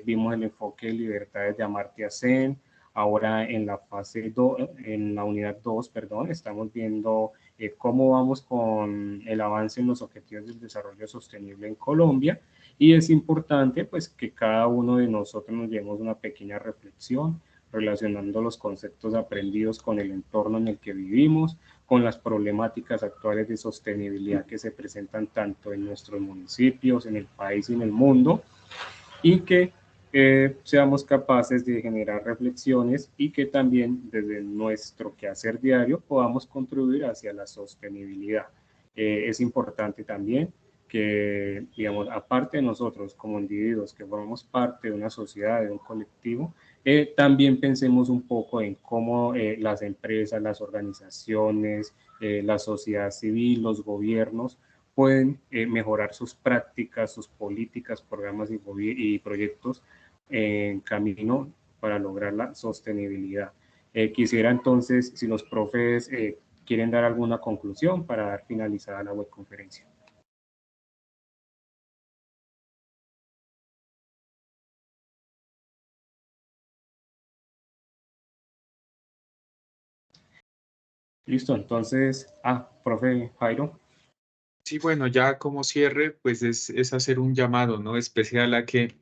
vimos el enfoque de libertades de Amartya Sen. Ahora en la fase 2, en la unidad 2, perdón, estamos viendo cómo vamos con el avance en los objetivos del desarrollo sostenible en Colombia, y es importante pues que cada uno de nosotros nos llevemos una pequeña reflexión relacionando los conceptos aprendidos con el entorno en el que vivimos, con las problemáticas actuales de sostenibilidad que se presentan tanto en nuestros municipios, en el país y en el mundo, y que seamos capaces de generar reflexiones y que también desde nuestro quehacer diario podamos contribuir hacia la sostenibilidad. Es importante también que, digamos, aparte de nosotros como individuos que formamos parte de una sociedad, de un colectivo, también pensemos un poco en cómo las empresas, las organizaciones, la sociedad civil, los gobiernos pueden mejorar sus prácticas, sus políticas, programas y proyectos en camino para lograr la sostenibilidad. Quisiera entonces, si los profes quieren dar alguna conclusión para dar finalizada la webconferencia. Listo, entonces, profe Jairo. Sí, bueno, ya como cierre, pues es hacer un llamado, ¿no? Especial a que,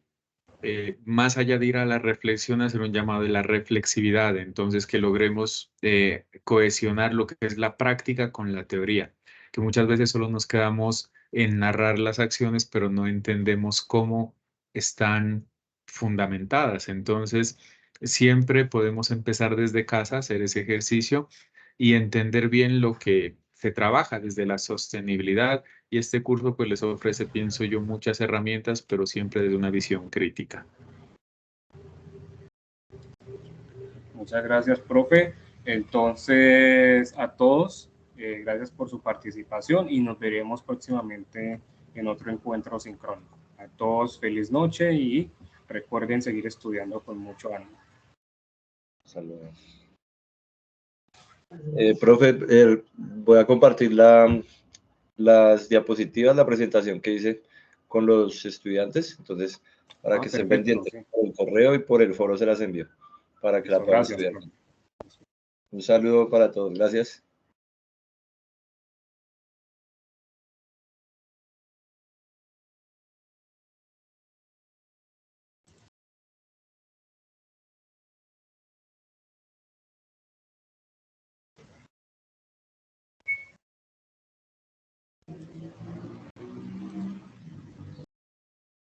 más allá de ir a la reflexión, hacer un llamado de la reflexividad, entonces que logremos cohesionar lo que es la práctica con la teoría, que muchas veces solo nos quedamos en narrar las acciones, pero no entendemos cómo están fundamentadas. Entonces, siempre podemos empezar desde casa, hacer ese ejercicio y entender bien lo que se trabaja desde la sostenibilidad, y este curso pues les ofrece, pienso yo, muchas herramientas, pero siempre desde una visión crítica. Muchas gracias, profe. Entonces, a todos, gracias por su participación y nos veremos próximamente en otro encuentro sincrónico. A todos, feliz noche y recuerden seguir estudiando con mucho ánimo. Saludos. Profe, voy a compartir las diapositivas, la presentación que hice con los estudiantes, entonces para que estén Perfecto, pendientes sí. por el correo y por el foro se las envío para que la puedan Gracias, estudiar. profe. Un saludo para todos, gracias.